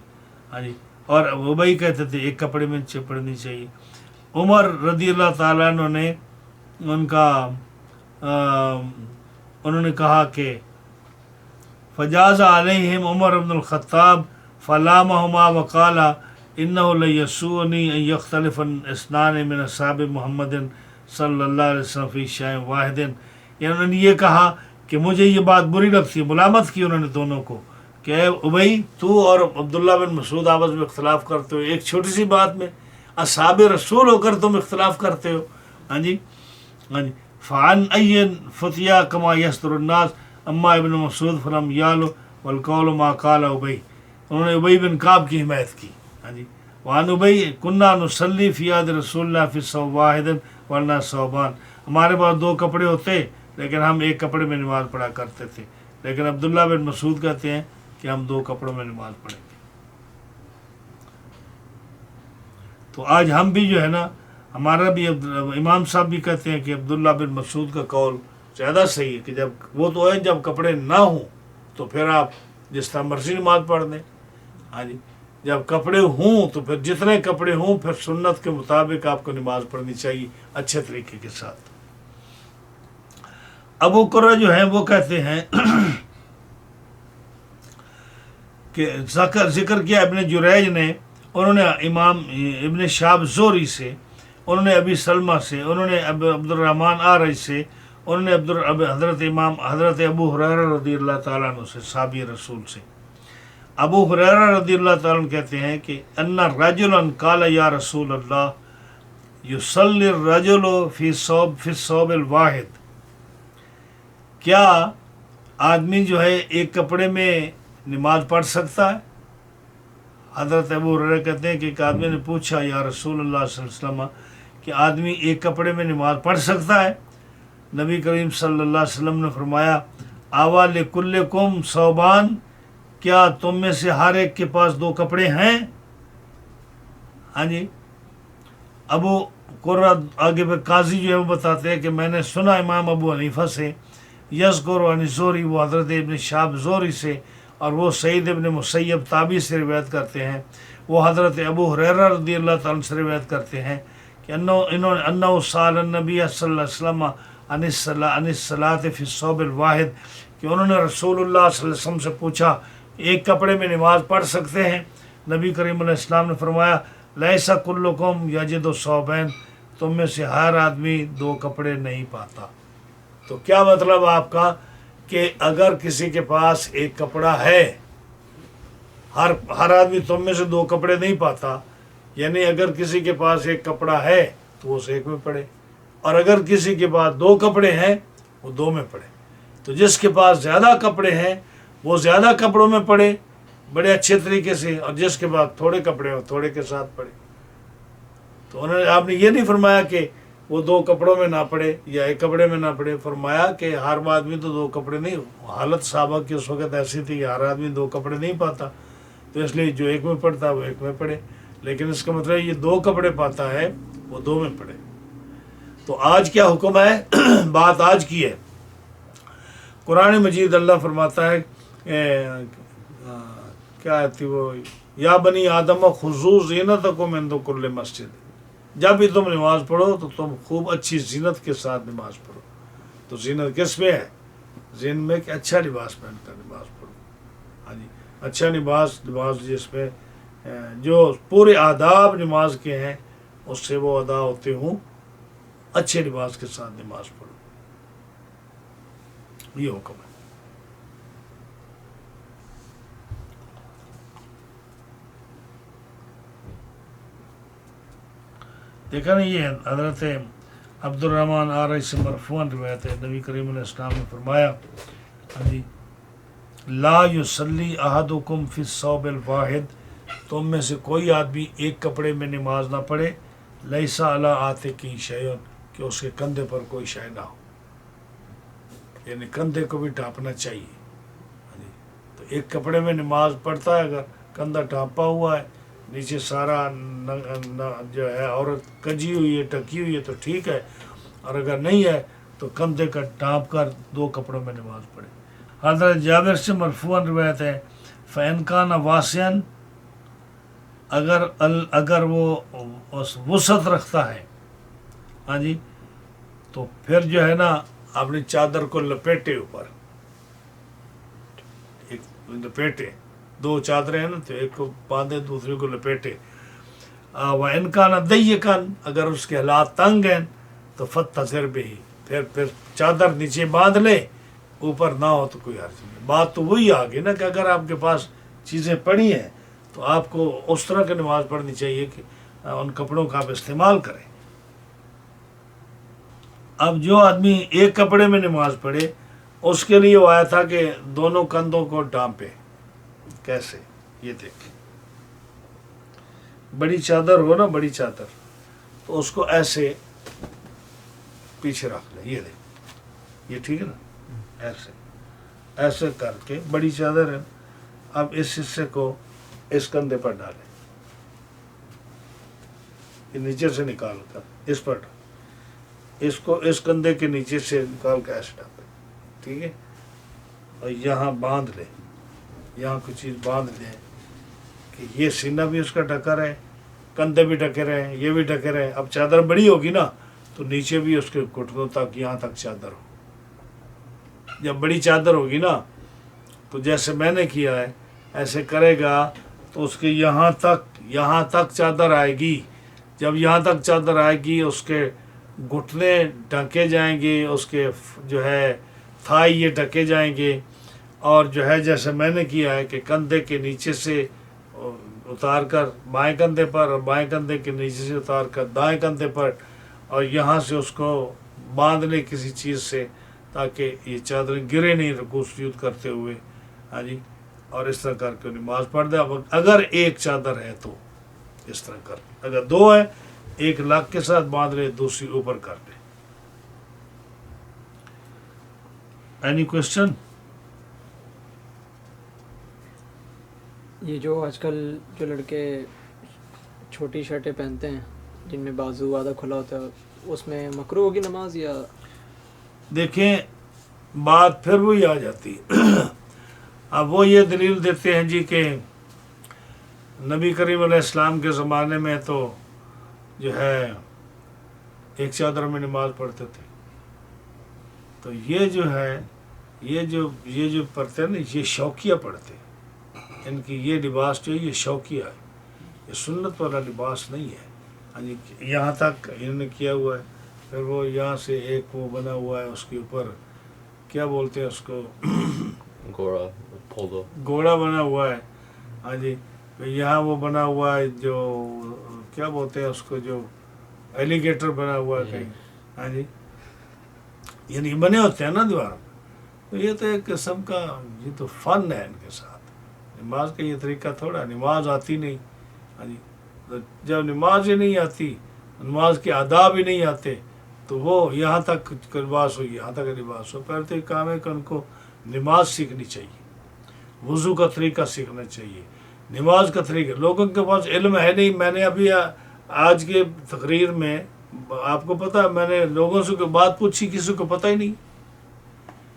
ہاں جی، اور ابی کہتے تھے ایک کپڑے میں پڑھنی چاہیے. عمر رضی اللہ تعالیٰ عنہ نے انہوں نے کہا کہ فجاز علیہم عمر بن الخطاب فلامہما وقال انہ لیسونی ان یختلف اثنان من اصحاب محمد صلی اللہ علیہ وسلم فی شیء واحد. یعنی انہوں نے یہ کہا کہ مجھے یہ بات بری لگتی ہے، ملامت کی انہوں نے دونوں کو کہ اے ابی، تو اور عبداللہ بن مسعود آپس میں اختلاف کرتے ہو ایک چھوٹی سی بات میں، اصحاب رسول ہو کر تم اختلاف کرتے ہو. ہاں جی، ہاں جی. فعن این فتیا کما یستر الناس اما ابن مسعود فلم یالو والقول ما قال ابی. انہوں نے ابی بن کعب کی حمایت کی. ہاں جی. وعن ابی کنہ نصلی فی عہد رسول اللہ فی ثوب واحد ورنہ ثوبان. ہمارے پاس 2 کپڑے ہوتے لیکن ہم ایک کپڑے میں نماز پڑھا کرتے تھے. لیکن عبداللہ بن مسعود کہتے ہیں کہ ہم 2 کپڑوں میں نماز پڑھیں گے. تو آج ہم بھی جو ہے نا، ہمارا بھی امام صاحب بھی کہتے ہیں کہ عبداللہ بن مسعود کا قول زیادہ صحیح ہے کہ جب وہ تو ہے جب کپڑے نہ ہوں تو پھر آپ جس طرح مرضی نماز پڑھ دیں. ہاں جی، جب کپڑے ہوں تو پھر جتنے کپڑے ہوں پھر سنت کے مطابق آپ کو نماز پڑھنی چاہیے اچھے طریقے کے ساتھ. ابو قرہ جو ہیں وہ کہتے ہیں کہ ذکر کیا ابن جریج نے، انہوں نے امام ابن شہاب زہری سے، انہوں نے ابی سلمہ سے، انہوں نے عبد الرحمن اعرج سے، انہوں نے حضرت ابو ہریرہ رضی اللہ تعالیٰ عنہ سے، صحابی رسول سے. ابو ہریرہ رضی اللہ تعالیٰ عنہ کہتے ہیں کہ ان رجلا قال یا رسول اللہ یصلی الرجل فی الثوب الواحد. کیا آدمی جو ہے ایک کپڑے میں نماز پڑھ سکتا ہے؟ حضرت ابو ہریرہ کہتے ہیں کہ ایک آدمی نے پوچھا یا رسول اللہ صلی اللہ علیہ وسلم کہ آدمی ایک کپڑے میں نماز پڑھ سکتا ہے؟ نبی کریم صلی اللہ علیہ وسلم نے فرمایا آوا لکلکم ثوبان، کیا تم میں سے ہر ایک کے پاس 2 کپڑے ہیں؟ ہاں جی. ابو قرہ آگے پہ قاضی جو ہے وہ بتاتے ہیں کہ میں نے سنا امام ابو حنیفہ سے، یذکر عن زہری، وہ حضرت ابن شہاب زہری سے، اور وہ سعید ابن مسیب تابعی سے روایت کرتے ہیں، وہ حضرت ابو ہریرہ رضی اللہ تعالیٰ سے روایت کرتے ہیں کہ انہو سأل النبی صلی اللہ علیہ وسلم عن الصلاۃ فی الثوب الواحد، کہ انہوں نے رسول اللہ صلی اللہ علیہ وسلم سے پوچھا ایک کپڑے میں نماز پڑھ سکتے ہیں؟ نبی کریم علیہ السلام نے فرمایا لیس کلکم یجد ثوبین، تم میں سے ہر آدمی 2 کپڑے نہیں پاتا. تو کیا مطلب آپ کا کہ اگر کسی کے پاس ایک کپڑا ہے، ہر آدمی تم میں سے 2 کپڑے نہیں پاتا، یعنی اگر کسی کے پاس ایک کپڑا ہے تو وہ ایک میں پڑھے، اور اگر کسی کے پاس 2 کپڑے ہیں وہ 2 میں پڑھے. تو جس کے پاس زیادہ کپڑے ہیں وہ زیادہ کپڑوں میں پڑھے بڑے اچھے طریقے سے، اور جس کے پاس تھوڑے کپڑے ہوں تھوڑے کے ساتھ پڑھے. تو آپ نے یہ نہیں فرمایا کہ وہ 2 کپڑوں میں نہ پڑے یا ایک کپڑے میں نہ پڑے، فرمایا کہ ہر آدمی تو 2 کپڑے نہیں. حالت صحابہ کی اس وقت ایسی تھی کہ ہر آدمی 2 کپڑے نہیں پاتا، تو اس لیے جو ایک میں پڑتا وہ ایک میں پڑے. لیکن اس کا مطلب یہ 2 کپڑے پاتا ہے وہ 2 میں پڑے. تو آج کیا حکم ہے؟ بات آج کی ہے. قرآن مجید اللہ فرماتا ہے کیا تھی وہ، یا بنی آدم خذوا زینتکم عند کل مسجد، جب بھی تم نماز پڑھو تو تم خوب اچھی زینت کے ساتھ نماز پڑھو. تو زینت کس میں ہے؟ ذہن میں کہ اچھا لباس پہن کر نماز پڑھو. ہاں جی، اچھا لباس جس میں جو پورے آداب نماز کے ہیں اس سے وہ ادا ہوتے ہوں اچھے لباس کے ساتھ نماز پڑھو، یہ حکم ہے۔ دیکھا نا، یہ حضرت عبد الرحمن آرئی سے مرفوعاً روایت ہے، نبی کریم علیہ السلام نے فرمایا، ہاں جی، لا یصلی احدکم فی الثوب الواحد، تم میں سے کوئی آدمی ایک کپڑے میں نماز نہ پڑھے، لیس علی عاتقہ شیء، کہ اس کے کندھے پر کوئی شے نہ ہو، یعنی کندھے کو بھی ڈھانپنا چاہیے، ہاں جی۔ تو ایک کپڑے میں نماز پڑھتا ہے، اگر کندھا ڈھانپا ہوا ہے، نیچے سارا جو ہے عورت کجی ہوئی ہے، ٹکی ہوئی ہے تو ٹھیک ہے، اور اگر نہیں ہے تو کندھے کا ڈھانپ کر 2 کپڑوں میں نماز پڑھے۔ حضرت جابر سے مرفوعاً روایت ہے، فَإِنْ كَانَ وَاسِعًا، اگر وہ وسعت رکھتا ہے، ہاں جی، تو پھر جو ہے نا اپنی چادر کو لپیٹے، اوپر ایک لپیٹے، 2 چادریں ہیں نا، تو ایک کو باندھے، دوسرے کو لپیٹے۔ وَإِنْ كَانَ ضَيِّقًا، اگر اس کے حالات تنگ ہیں تو فَاتَّصِرْ بِهِ، پھر چادر نیچے باندھ لے، اوپر نہ ہو تو کوئی حرج نہیں۔ بات تو وہی آ گئی نا کہ اگر آپ کے پاس چیزیں پڑی ہیں تو آپ کو اس طرح کی نماز پڑھنی چاہیے کہ ان کپڑوں کا آپ استعمال کریں۔ اب جو آدمی ایک کپڑے میں نماز پڑھے، اس کے لیے وہ آیا تھا کہ دونوں کندھوں کو ڈھانپے۔ کیسے؟ یہ دیکھیں، بڑی چادر ہو نا، بڑی چادر، تو اس کو ایسے پیچھے رکھ لیں، یہ دیکھ، یہ ٹھیک ہے نا، ایسے ایسے کر کے، بڑی چادر ہے، اب اس حصے کو اس کندھے پر ڈالیں، یہ نیچے سے نکال کر اس پر ڈالیں، اس کو اس کندھے کے نیچے سے نکال کے ایسے ڈالیں، ٹھیک ہے، اور یہاں باندھ لیں، یہاں کچھ چیز باندھ لیں کہ یہ سینہ بھی اس کا ڈھکا رہے، کندھے بھی ڈھکے رہے، یہ بھی ڈھکے رہے۔ اب چادر بڑی ہوگی نا تو نیچے بھی اس کے گھٹنوں تک، یہاں تک چادر ہو۔ جب بڑی چادر ہوگی نا تو جیسے میں نے کیا ہے ایسے کرے گا تو اس کے یہاں تک چادر آئے گی۔ جب یہاں تک چادر آئے گی، اس کے گھٹنے ڈھکے جائیں گے، اس کے جو ہے تھائی یہ ڈھکے جائیں گے، اور جو ہے جیسے میں نے کیا ہے کہ کندھے کے نیچے سے اتار کر بائیں کندھے پر، اور بائیں کندھے کے نیچے سے اتار کر دائیں کندھے پر، اور یہاں سے اس کو باندھ لے کسی چیز سے تاکہ یہ چادریں گرے نہیں رکوع سجود کرتے ہوئے، ہاں جی، اور اس طرح کر کے نماز پڑھ دے۔ اگر ایک چادر ہے تو اس طرح کر، اگر 2 ہے، ایک لاک کے ساتھ باندھ لے، دوسری اوپر کر لے۔ Any question? یہ جو آج کل جو لڑکے چھوٹی شرٹیں پہنتے ہیں جن میں بازو آدھا کھلا ہوتا ہے، اس میں مکروہ ہوگی نماز یا؟ دیکھیں، بات پھر وہی آ جاتی۔ اب وہ یہ دلیل دیتے ہیں جی کہ نبی کریم علیہ السلام کے زمانے میں تو جو ہے ایک چادر میں نماز پڑھتے تھے، تو یہ جو ہے یہ جو پڑھتے ہیں نا، یہ شوقیہ پڑھتے ہیں، ان کی یہ لباس جو ہے یہ شوقیہ ہے، یہ سنت والا لباس نہیں ہے، ہاں جی۔ یہاں تک انہوں نے کیا ہوا ہے، پھر وہ یہاں سے ایک وہ بنا ہوا ہے، اس کے اوپر کیا بولتے ہیں اس کو، گوڑا، پولو، گھوڑا بنا ہوا ہے، ہاں جی، یہاں وہ بنا ہوا ہے جو کیا بولتے ہیں اس کو، جو ایلیگیٹر بنا ہوا ہے کہیں، ہاں جی، یعنی بنے ہوتے ہیں نا دیوار میں۔ تو یہ تو ایک قسم کا، یہ تو فن ہے ان کے ساتھ۔ نماز کا یہ طریقہ تھوڑا، نماز آتی نہیں، ہاں جی، تو جب نماز ہی نہیں آتی، نماز کے آداب ہی نہیں آتے، تو وہ یہاں تک لباس ہو، یہاں تک لباس ہو۔ پہلے تو ایک کام ہے کہ ان کو نماز سیکھنی چاہیے، وضو کا طریقہ سیکھنا چاہیے، نماز کا طریقہ۔ لوگوں کے پاس علم ہے نہیں۔ میں نے ابھی آج کے تقریر میں آپ کو پتہ ہے، میں نے لوگوں سے کوئی بات پوچھی، کسی کو پتہ ہی نہیں۔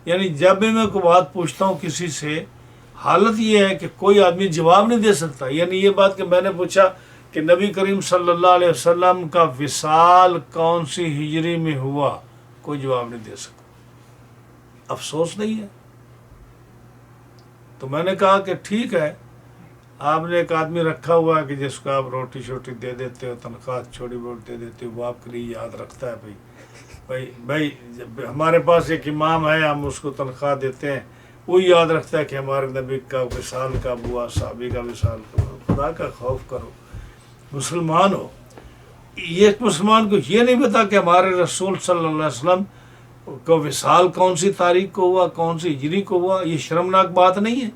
یعنی جب بھی میں کوئی بات پوچھتا ہوں کسی سے، حالت یہ ہے کہ کوئی آدمی جواب نہیں دے سکتا۔ یعنی یہ بات کہ میں نے پوچھا کہ نبی کریم صلی اللہ علیہ وسلم کا وصال کون سی ہجری میں ہوا، کوئی جواب نہیں دے سکتا۔ افسوس نہیں ہے؟ تو میں نے کہا کہ ٹھیک ہے، آپ نے ایک آدمی رکھا ہوا ہے کہ جس کو آپ روٹی شوٹی دے دیتے ہو، تنخواہ چھوٹی بہت دے دیتے ہو، وہ آپ کے لیے یاد رکھتا ہے بھائی جب ہمارے پاس ایک امام ہے، ہم اس کو تنخواہ دیتے ہیں، وہ یاد رکھتا ہے کہ ہمارے نبی کا وصال کب ہوا، صحابی کا وصال کب ہوا۔ خدا کا خوف کرو، مسلمان ہو۔ یہ ایک مسلمان کو یہ نہیں پتا کہ ہمارے رسول صلی اللہ علیہ وسلم کو وصال کون سی تاریخ کو ہوا، کون سی ہجری کو ہوا، یہ شرمناک بات نہیں ہے؟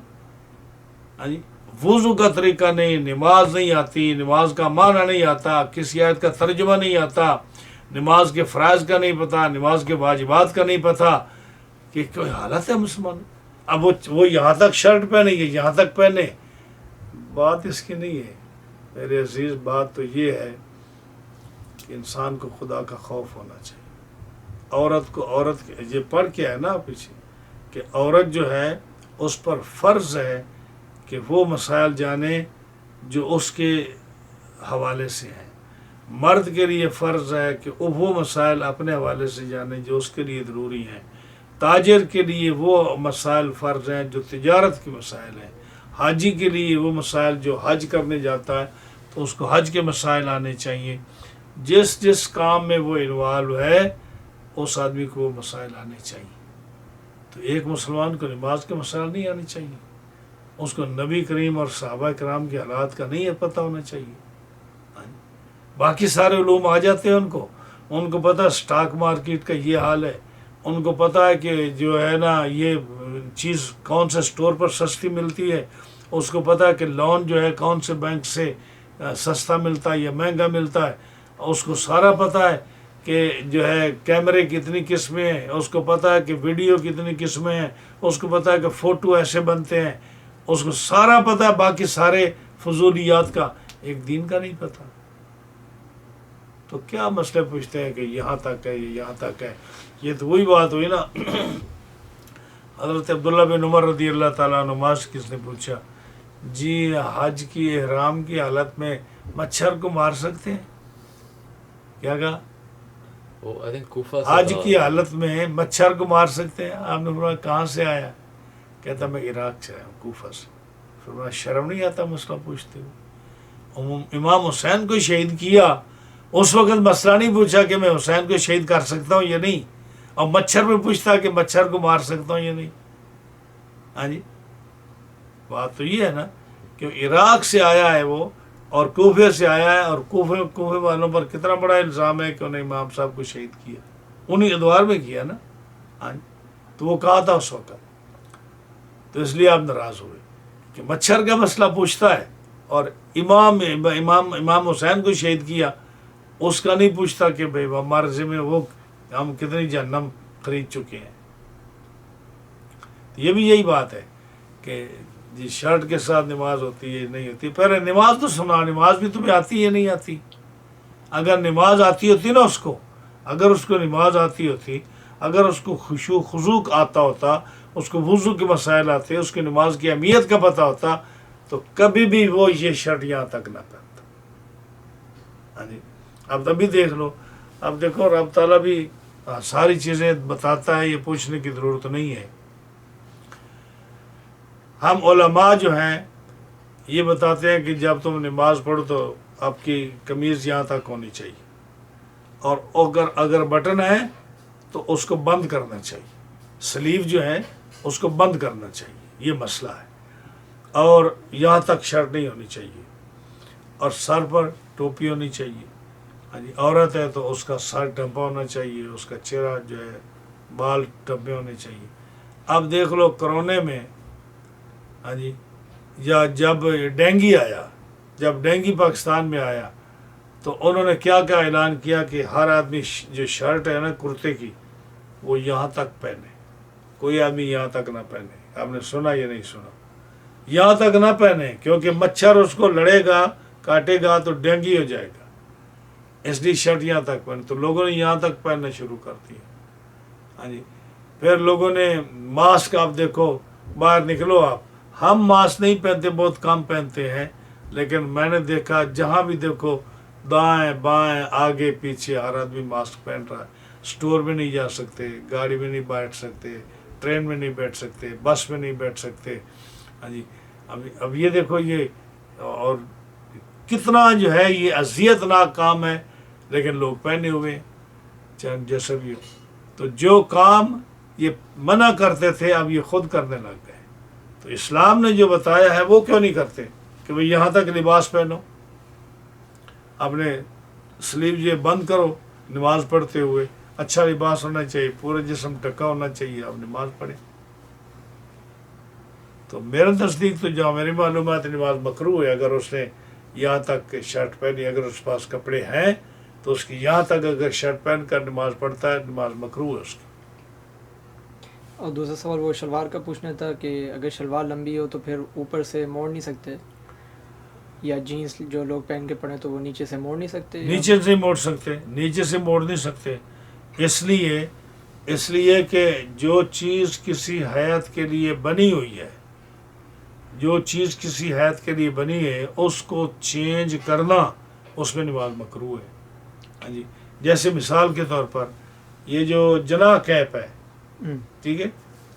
ہاں جی، وضو کا طریقہ نہیں، نماز نہیں آتی، نماز کا معنی نہیں آتا، کسی آیت کا ترجمہ نہیں آتا، نماز کے فرائض کا نہیں پتا، نماز کے واجبات کا نہیں پتا، کہ کوئی حالت ہے مسلمان۔ اب وہ یہاں تک شرٹ پہنے، یہاں تک پہنے، بات اس کی نہیں ہے میرے عزیز۔ بات تو یہ ہے کہ انسان کو خدا کا خوف ہونا چاہیے۔ عورت یہ پڑھ کے ہے نا پیچھے کہ عورت جو ہے اس پر فرض ہے کہ وہ مسائل جانے جو اس کے حوالے سے ہیں، مرد کے لیے فرض ہے کہ وہ مسائل اپنے حوالے سے جانے جو اس کے لیے ضروری ہیں، تاجر کے لیے وہ مسائل فرض ہیں جو تجارت کے مسائل ہیں، حاجی کے لیے وہ مسائل جو حج کرنے جاتا ہے تو اس کو حج کے مسائل آنے چاہیے، جس کام میں وہ انوالو ہے اس آدمی کو وہ مسائل آنے چاہیے۔ تو ایک مسلمان کو نماز کے مسائل نہیں آنے چاہیے، اس کو نبی کریم اور صحابہ کرام کے حالات کا نہیں پتہ ہونا چاہیے۔ باقی سارے علوم آ جاتے ہیں ان کو پتہ سٹاک مارکیٹ کا یہ حال ہے، ان کو پتہ ہے کہ جو ہے نا یہ چیز کون سے سٹور پر سستی ملتی ہے، اس کو پتہ ہے کہ لون جو ہے کون سے بینک سے سستا ملتا ہے یا مہنگا ملتا ہے، اس کو سارا پتہ ہے کہ جو ہے کیمرے کتنی قسمیں ہیں، اس کو پتہ ہے کہ ویڈیو کتنی قسمیں ہیں، اس کو پتہ ہے کہ فوٹو ایسے بنتے ہیں، اس کو سارا پتہ ہے، باقی سارے فضولیات کا ایک دین کا نہیں پتہ۔ تو کیا مسئلے پوچھتے ہیں کہ یہاں تک ہے، یہاں تک ہے؟ یہ تو وہی بات ہوئی نا حضرت عبداللہ بن عمر رضی اللہ تعالیٰ عنہ سے کس نے پوچھا، جی حج کی احرام کی حالت میں مچھر کو مار سکتے ہیں؟ کیا کہا؟ حج کی حالت میں مچھر کو مار سکتے ہیں؟ آپ نے فرمایا کہاں سے آیا؟ کہتا میں عراق سے آیا ہوں، کوفہ سے۔ فرمایا شرم نہیں آتا مسئلہ پوچھتے ہوئے؟ امام حسین کو شہید کیا، اس وقت مسئلہ نہیں پوچھا کہ میں حسین کو شہید کر سکتا ہوں یا نہیں، اور مچھر میں پوچھتا کہ مچھر کو مار سکتا ہوں یا نہیں۔ ہاں جی، بات تو یہ ہے نا کہ عراق سے آیا ہے وہ، اور کوفے سے آیا ہے، اور کوفے والوں پر کتنا بڑا الزام ہے کہ انہیں امام صاحب کو شہید کیا، انہیں ادوار میں کیا نا۔ ہاں جی، تو وہ کہا تھا اس وقت، تو اس لیے آپ ناراض ہوئے کہ مچھر کا مسئلہ پوچھتا ہے، اور امام حسین کو شہید کیا، اس کا نہیں پوچھتا کہ بھائی ہمارے ذمہ وہ ہم کتنی جہنم خرید چکے ہیں۔ یہ بھی یہی بات ہے کہ جی شرٹ کے ساتھ نماز ہوتی ہے نہیں ہوتی؟ پہلے نماز تو سنا، نماز بھی تمہیں آتی ہے نہیں آتی؟ اگر نماز آتی ہوتی نا اگر اس کو نماز آتی ہوتی، اگر اس کو خشوع خضوع آتا ہوتا، اس کو وضو کے مسائل آتے، اس کی نماز کی اہمیت کا پتہ ہوتا، تو کبھی بھی وہ یہ شرٹ یہاں تک نہ پہنتا۔ ہاں جی، اب ابھی دیکھ لو، اب دیکھو رب تعالیٰ بھی ساری چیزیں بتاتا ہے، یہ پوچھنے کی ضرورت نہیں ہے۔ ہم علماء جو ہیں یہ بتاتے ہیں کہ جب تم نماز پڑھو تو آپ کی قمیض یہاں تک ہونی چاہیے، اور اگر بٹن ہے تو اس کو بند کرنا چاہیے، سلیو جو ہے اس کو بند کرنا چاہیے، یہ مسئلہ ہے، اور یہاں تک شرٹ نہیں ہونی چاہیے، اور سر پر ٹوپی ہونی چاہیے۔ ہاں جی، عورت ہے تو اس کا سر ڈھمپا ہونا چاہیے، اس کا چہرہ جو ہے بال ڈھمپے ہونے چاہیے۔ اب دیکھ لو کرونے میں، ہاں جی، یا جب ڈینگی پاکستان میں آیا تو انہوں نے کیا اعلان کیا کہ ہر آدمی جو شرٹ ہے نا کرتے کی وہ یہاں تک پہنے، کوئی آدمی یہاں تک نہ پہنے۔ آپ نے سنا یا نہیں سنا؟ یہاں تک نہ پہنے، کیونکہ مچھر اس کو لڑے گا، کاٹے گا تو ڈینگی ہو جائے گا، اس لیے شرٹ یہاں تک پہنے۔ تو لوگوں نے یہاں تک پہننا شروع کر دیا۔ ہاں جی، پھر لوگوں نے ماسک، آپ دیکھو باہر نکلو آپ، ہم ماسک نہیں پہنتے، بہت کم پہنتے ہیں، لیکن میں نے دیکھا جہاں بھی دیکھو دائیں بائیں آگے پیچھے ہر آدمی ماسک پہن رہا ہے۔ سٹور میں نہیں جا سکتے، گاڑی میں نہیں بیٹھ سکتے، ٹرین میں نہیں بیٹھ سکتے، بس میں نہیں بیٹھ سکتے۔ ہاں جی، اب یہ دیکھو، اور کتنا جو ہے یہ اذیت ناک کام ہے، لیکن لوگ پہنے ہوئے ہیں، چاہے جیسا بھی ہو. تو جو کام یہ منع کرتے تھے اب یہ خود کرنے لگ گئے. تو اسلام نے جو بتایا ہے وہ کیوں نہیں کرتے کہ بھئی یہاں تک لباس پہنو، اپنے سلیو یہ بند کرو نماز پڑھتے ہوئے، اچھا لباس ہونا چاہیے، پورے جسم ڈھکا ہونا چاہیے، اب نماز پڑھیں. تو میرا نزدیک تو جہاں میری معلومات نماز مکروہ ہے اگر اس نے یہاں تک شرٹ پہنی، اگر اس پاس کپڑے ہیں تو اس کی یہاں تک اگر شرٹ پہن کر نماز پڑھتا ہے نماز مکروہ ہے اس کی. اور دوسرا سوال وہ شلوار کا پوچھنا تھا کہ اگر شلوار لمبی ہو تو پھر اوپر سے موڑ نہیں سکتے، یا جینس جو لوگ پہن کے پڑھیں تو وہ نیچے سے موڑ نہیں سکتے؟ نیچے سے موڑ سکتے، نیچے سے موڑ نہیں سکتے، اس لیے کہ جو چیز کسی حیت کے لیے بنی ہوئی ہے، جو چیز کسی حیت کے لیے بنی ہے اس کو چینج کرنا اس میں نماز مکروہ ہے. ہاں جی، جیسے مثال کے طور پر یہ جو جناح کیپ ہے، ٹھیک ہے،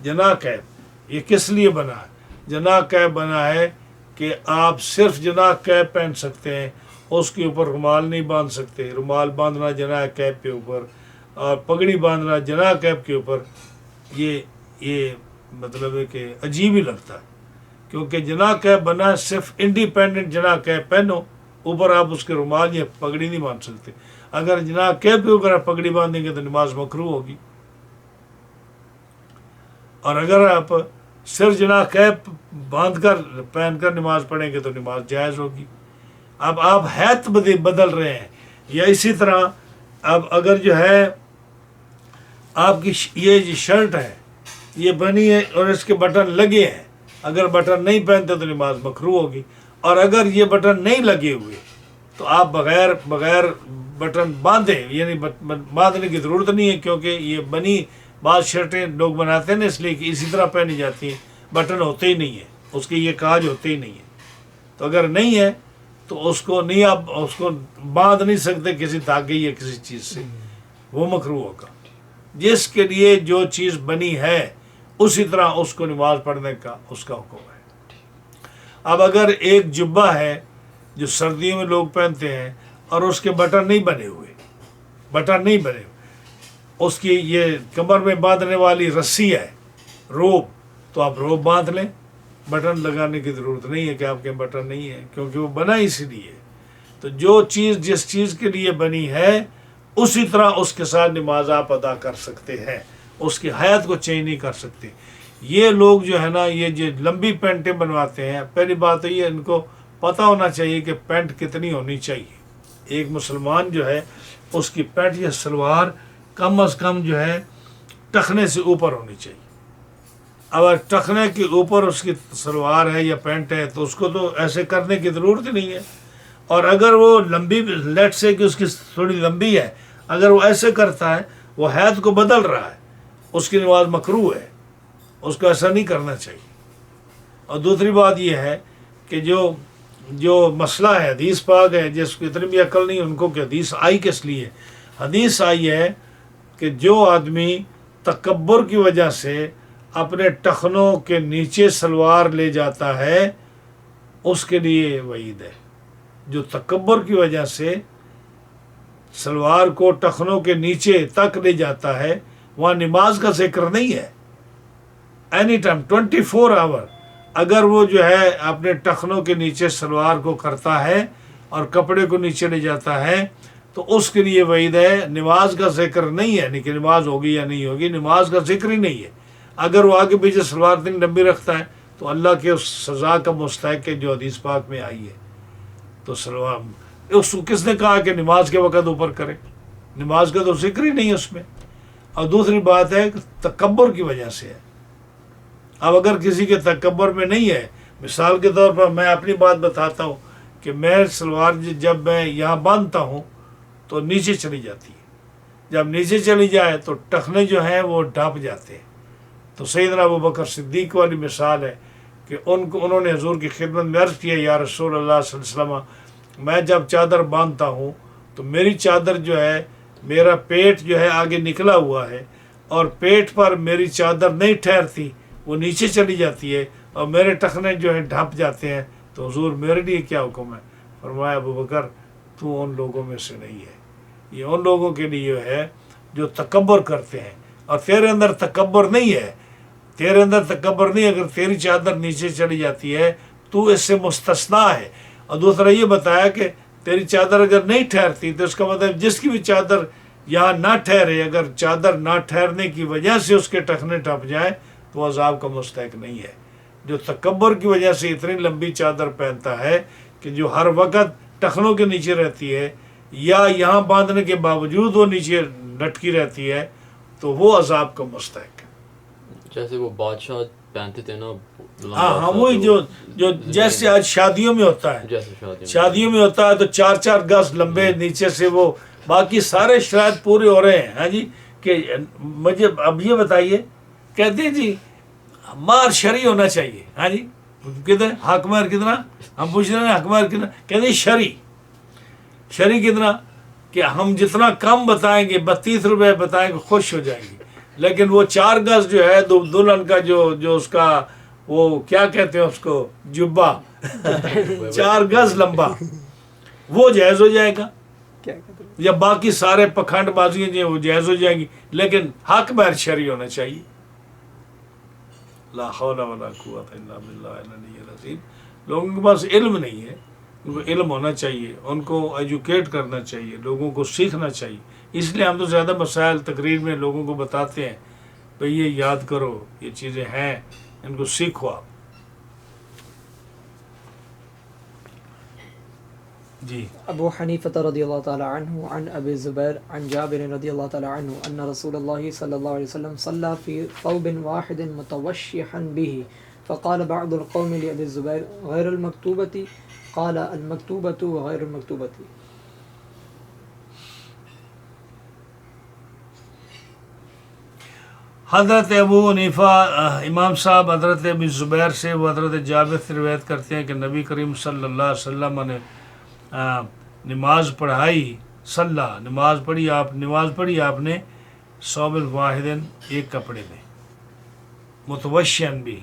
جناح کیپ یہ کس لیے بنا ہے؟ جناح کیپ بنا ہے کہ آپ صرف جناح کیپ پہن سکتے ہیں، اس کے اوپر رومال نہیں باندھ سکتے. رومال باندھنا جناح کیپ کے اوپر اور پگڑی باندھنا جناح کیپ کے اوپر یہ مطلب ہے کہ عجیب ہی لگتا ہے، کیونکہ جناح کیپ بنا ہے صرف انڈیپینڈنٹ جناح کیپ پہنو، اوپر آپ اس کے رومال یا پگڑی نہیں باندھ سکتے. اگر جناح کیپ کے اوپر آپ پگڑی باندھیں گے تو نماز مکروہ ہوگی، اور اگر آپ صرف جناح کیپ باندھ کر پہن کر نماز پڑھیں گے تو نماز جائز ہوگی. اب آپ حیت بدل رہے ہیں. یا اسی طرح اب اگر جو ہے آپ کی یہ جو شرٹ ہے یہ بنی ہے اور اس کے بٹن لگے ہیں، اگر بٹن نہیں پہنتے تو نماز مکروہ ہوگی. اور اگر یہ بٹن نہیں لگے ہوئے تو آپ بغیر بٹن باندھے، یعنی باندھنے کی ضرورت نہیں ہے، کیونکہ یہ بنی بعض شرٹیں لوگ بناتے ہیں نا اس لیے کہ اسی طرح پہنی جاتی ہیں، بٹن ہوتے ہی نہیں ہے، اس کے یہ کاج ہوتے ہی نہیں ہے. تو اگر نہیں ہے تو اس کو نہیں، آپ اس کو باندھ نہیں سکتے کسی دھاگے یا کسی چیز سے، وہ مکروہ ہوگا. جس کے لیے جو چیز بنی ہے اسی طرح اس کو نماز پڑھنے کا اس کا حکم ہے. اب اگر ایک جبہ ہے جو سردیوں میں لوگ پہنتے ہیں اور اس کے بٹن نہیں بنے ہوئے، اس کی یہ کمر میں باندھنے والی رسی ہے، روب، تو آپ روب باندھ لیں، بٹن لگانے کی ضرورت نہیں ہے کہ آپ کے بٹن نہیں ہے، کیونکہ وہ بنا اسی لیے. تو جو چیز جس چیز کے لیے بنی ہے اسی طرح اس کے ساتھ نماز آپ ادا کر سکتے ہیں، اس کی حیت کو چینج نہیں کر سکتے. یہ لوگ جو ہے نا یہ جو لمبی پینٹیں بنواتے ہیں، پہلی بات تو یہ ان کو پتہ ہونا چاہیے کہ پینٹ کتنی ہونی چاہیے. ایک مسلمان جو ہے اس کی پینٹ یا سلوار کم از کم جو ہے ٹخنے سے اوپر ہونی چاہیے. اگر ٹخنے کے اوپر اس کی سلوار ہے یا پینٹ ہے تو اس کو تو ایسے کرنے کی ضرورت ہی نہیں ہے. اور اگر وہ لمبی لیٹ سے کہ اس کی تھوڑی لمبی ہے، اگر وہ ایسے کرتا ہے وہ حیت کو بدل رہا ہے، اس کی نماز مکروہ ہے، اس کو ایسا نہیں کرنا چاہیے. اور دوسری بات یہ ہے کہ جو مسئلہ ہے حدیث پاک ہے، جس کو اتنی بھی عقل نہیں ان کو کہ حدیث آئی کس لیے. حدیث آئی ہے کہ جو آدمی تکبر کی وجہ سے اپنے ٹخنوں کے نیچے سلوار لے جاتا ہے اس کے لیے وعید ہے. جو تکبر کی وجہ سے سلوار کو ٹخنوں کے نیچے تک لے جاتا ہے وہاں نماز کا ذکر نہیں ہے. اینی ٹائم 24 آور اگر وہ جو ہے اپنے ٹخنوں کے نیچے سلوار کو کرتا ہے اور کپڑے کو نیچے لے جاتا ہے تو اس کے لیے وعید ہے. نماز کا ذکر نہیں ہے، کہ نماز ہوگی یا نہیں ہوگی، نماز کا ذکر ہی نہیں ہے. اگر وہ آگے پیچھے سلوار اتنی لمبی رکھتا ہے تو اللہ کے اس سزا کا مستحق ہے جو حدیث پاک میں آئی ہے. تو سلوار اس کو کس نے کہا کہ نماز کے وقت اوپر کرے؟ نماز کا تو ذکر ہی نہیں ہے اس میں. اور دوسری بات ہے کہ تکبر کی وجہ سے ہے. اب اگر کسی کے تکبر میں نہیں ہے، مثال کے طور پر میں اپنی بات بتاتا ہوں کہ میں سلوار جب میں یہاں باندھتا ہوں تو نیچے چلی جاتی ہے، جب نیچے چلی جائے تو ٹخنے جو ہیں وہ ڈھانپ جاتے ہیں. تو سیدنا ابوبکر صدیق والی مثال ہے کہ انہوں نے حضور کی خدمت میں عرض کیا، یا رسول اللہ صلی اللہ علیہ وسلم، میں جب چادر باندھتا ہوں تو میری چادر جو ہے، میرا پیٹ جو ہے آگے نکلا ہوا ہے اور پیٹ پر میری چادر نہیں ٹھہرتی، وہ نیچے چلی جاتی ہے اور میرے ٹخنے جو ہیں ڈھانپ جاتے ہیں، تو حضور میرے لیے کیا حکم ہے؟ فرمایا ابو بکر تو ان لوگوں میں سے نہیں ہے، یہ ان لوگوں کے لیے ہے جو تکبر کرتے ہیں، اور تیرے اندر تکبر نہیں ہے، تیرے اندر تکبر نہیں، اگر تیری چادر نیچے چلی جاتی ہے تو اس سے مستثنا ہے۔ اور دوسرا یہ بتایا کہ تیری چادر اگر نہیں ٹھہرتی تو اس کا مطلب جس کی بھی چادر یہاں نہ ٹھہرے، اگر چادر نہ ٹھہرنے کی وجہ سے اس کے ٹخنے ٹپ جائیں تو عذاب کا مستحق نہیں ہے۔ جو تکبر کی وجہ سے اتنی لمبی چادر پہنتا ہے کہ جو ہر وقت ٹخنوں کے نیچے رہتی ہے یا یہاں باندھنے کے باوجود وہ نیچے لٹکی رہتی ہے، تو وہ عذاب کا مستحق ہے۔ جیسے وہ بادشاہ پہنتے تھے نا، ہاں وہی جو جیسے آج شادیوں میں ہوتا ہے، جیسے شادیوں میں ہوتا ہے تو 4 گز لمبے نیچے سے وہ، باقی سارے شرائط پورے ہو رہے ہیں۔ ہاں جی، کہ مجھے اب یہ بتائیے، کہتے ہیں جی مار شرعی ہونا چاہیے۔ ہاں جی، کتنا حق مہر کتنا؟ ہم پوچھ رہے ہیں حق مہر کتنا؟ کہتے ہیں شرعی کتنا؟ کہ ہم جتنا کم بتائیں گے، 32 روپے بتائیں گے، خوش ہو جائیں گے، لیکن وہ 4 گز جو ہے دلہن کا جو اس کا وہ کیا کہتے ہیں اس کو، جبہ 4 گز لمبا، وہ جائز ہو جائے گا، یا باقی سارے پکھنڈ بازیاں جو ہیں وہ جائز ہو جائیں گی، لیکن حق مہر شرعی ہونا چاہیے۔ لا حول ولا قوت الا باللہ العلی العظیم۔ لوگوں کے پاس علم نہیں ہے، ان کو علم ہونا چاہیے، ان کو ایجوکیٹ کرنا چاہیے، لوگوں کو سیکھنا چاہیے۔ اس لیے ہم تو زیادہ مسائل تقریر میں لوگوں کو بتاتے ہیں، بھئی یہ یاد کرو، یہ چیزیں ہیں، ان کو سیکھو آپ۔ جی ابو حنیفہ رضی اللہ تعالی عنہ عن ابی زبیر عن جابر رضی اللہ تعالی عنہ ان رسول اللہ صلی اللہ علیہ وسلم صلى في ثوب واحد متوشحا به فقال بعض القوم لأبي الزبير غير المكتوبة؟ قال المكتوبة وغير المكتوبة۔ حضرت ابو حنیفہ امام صاحب حضرت ابی زبیر سے، وہ حضرت جابر سے روایت کرتے ہیں کہ نبی کریم صلی اللہ علیہ وسلم نے نماز پڑھائی، نماز پڑھی آپ نے ثوب واحد، ایک کپڑے میں، متوشین بھی،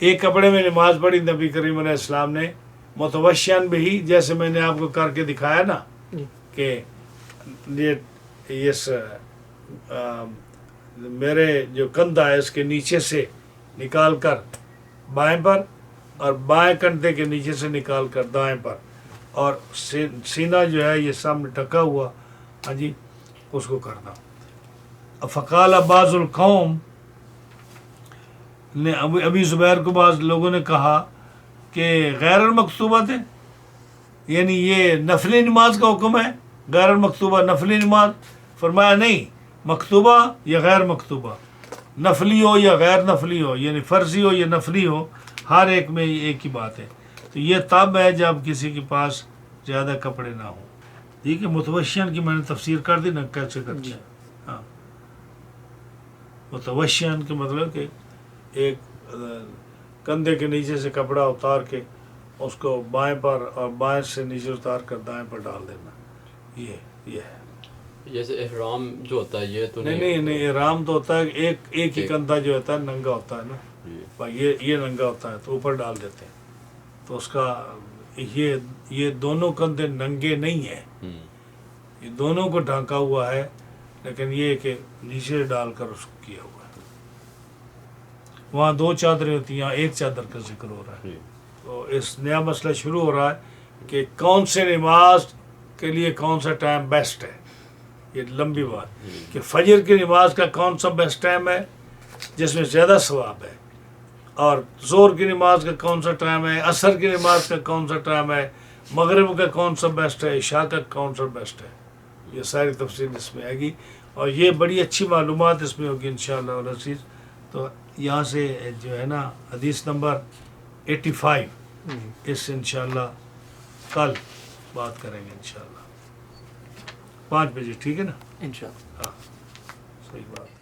ایک کپڑے میں نماز پڑھی نبی کریم علیہ السلام نے، متوشین بھی، جیسے میں نے آپ کو کر کے دکھایا نا کہ یہ میرے جو کندھا ہے اس کے نیچے سے نکال کر بائیں پر، اور بائیں کندھے کے نیچے سے نکال کر دائیں پر، اور سینہ جو ہے یہ سامنے ڈھکا ہوا، ہاں جی، اس کو کرنا۔ فقال بعض القوم نے، ابی زبیر کو بعض لوگوں نے کہا کہ غیر المکتوبہ تھے، یعنی یہ نفلی نماز کا حکم ہے، غیر المکتوبہ نفلی نماز؟ فرمایا نہیں، مکتوبہ یا غیر مکتوبہ، نفلی ہو یا غیر نفلی ہو، یعنی فرضی ہو یا نفلی ہو، ہر ایک میں ایک ہی بات ہے۔ تو یہ تب ہے جب کسی کے پاس زیادہ کپڑے نہ ہوں۔ ٹھیک ہے، متوشین کی میں نے تفسیر کر دی نا کیسے کرتے ہیں۔ ہاں، متوشین کے مطلب کہ ایک کندھے کے نیچے سے کپڑا اتار کے اس کو بائیں پر اور بائیں سے نیچے اتار کر دائیں پر ڈال دینا، یہ ہے۔ جیسے احرام جو ہوتا ہے یہ تو نہیں، احرام تو ہوتا ہے ایک ہی کندھا جو ہوتا ہے ننگا ہوتا ہے نا، یہ ننگا ہوتا ہے تو اوپر ڈال دیتے ہیں، تو اس کا یہ دونوں کندھے ننگے نہیں ہیں، یہ دونوں کو ڈھانکا ہوا ہے، لیکن یہ کہ نیچے ڈال کر اس کو کیا ہوا ہے۔ وہاں 2 چادریں ہوتی ہیں، یہاں ایک چادر کا ذکر ہو رہا ہے۔ تو اس نیا مسئلہ شروع ہو رہا ہے کہ کون سے نماز کے لیے کون سا ٹائم بیسٹ ہے۔ یہ لمبی بات کہ فجر کی نماز کا کون سا بیسٹ ٹائم ہے جس میں زیادہ ثواب ہے، اور ظہر کی نماز کا کون سا ٹائم ہے، عصر کی نماز کا کون سا ٹائم ہے، مغرب کا کون سا بیسٹ ہے، عشاء کا کون سا بیسٹ ہے، یہ ساری تفصیل اس میں آئے گی، اور یہ بڑی اچھی معلومات اس میں ہوگی انشاءاللہ العزیز۔ تو یہاں سے جو ہے نا حدیث نمبر 85 اس انشاءاللہ کل بات کریں گے انشاءاللہ 5 بجے، ٹھیک ہے نا؟ انشاءاللہ۔ ہاں، صحیح بات۔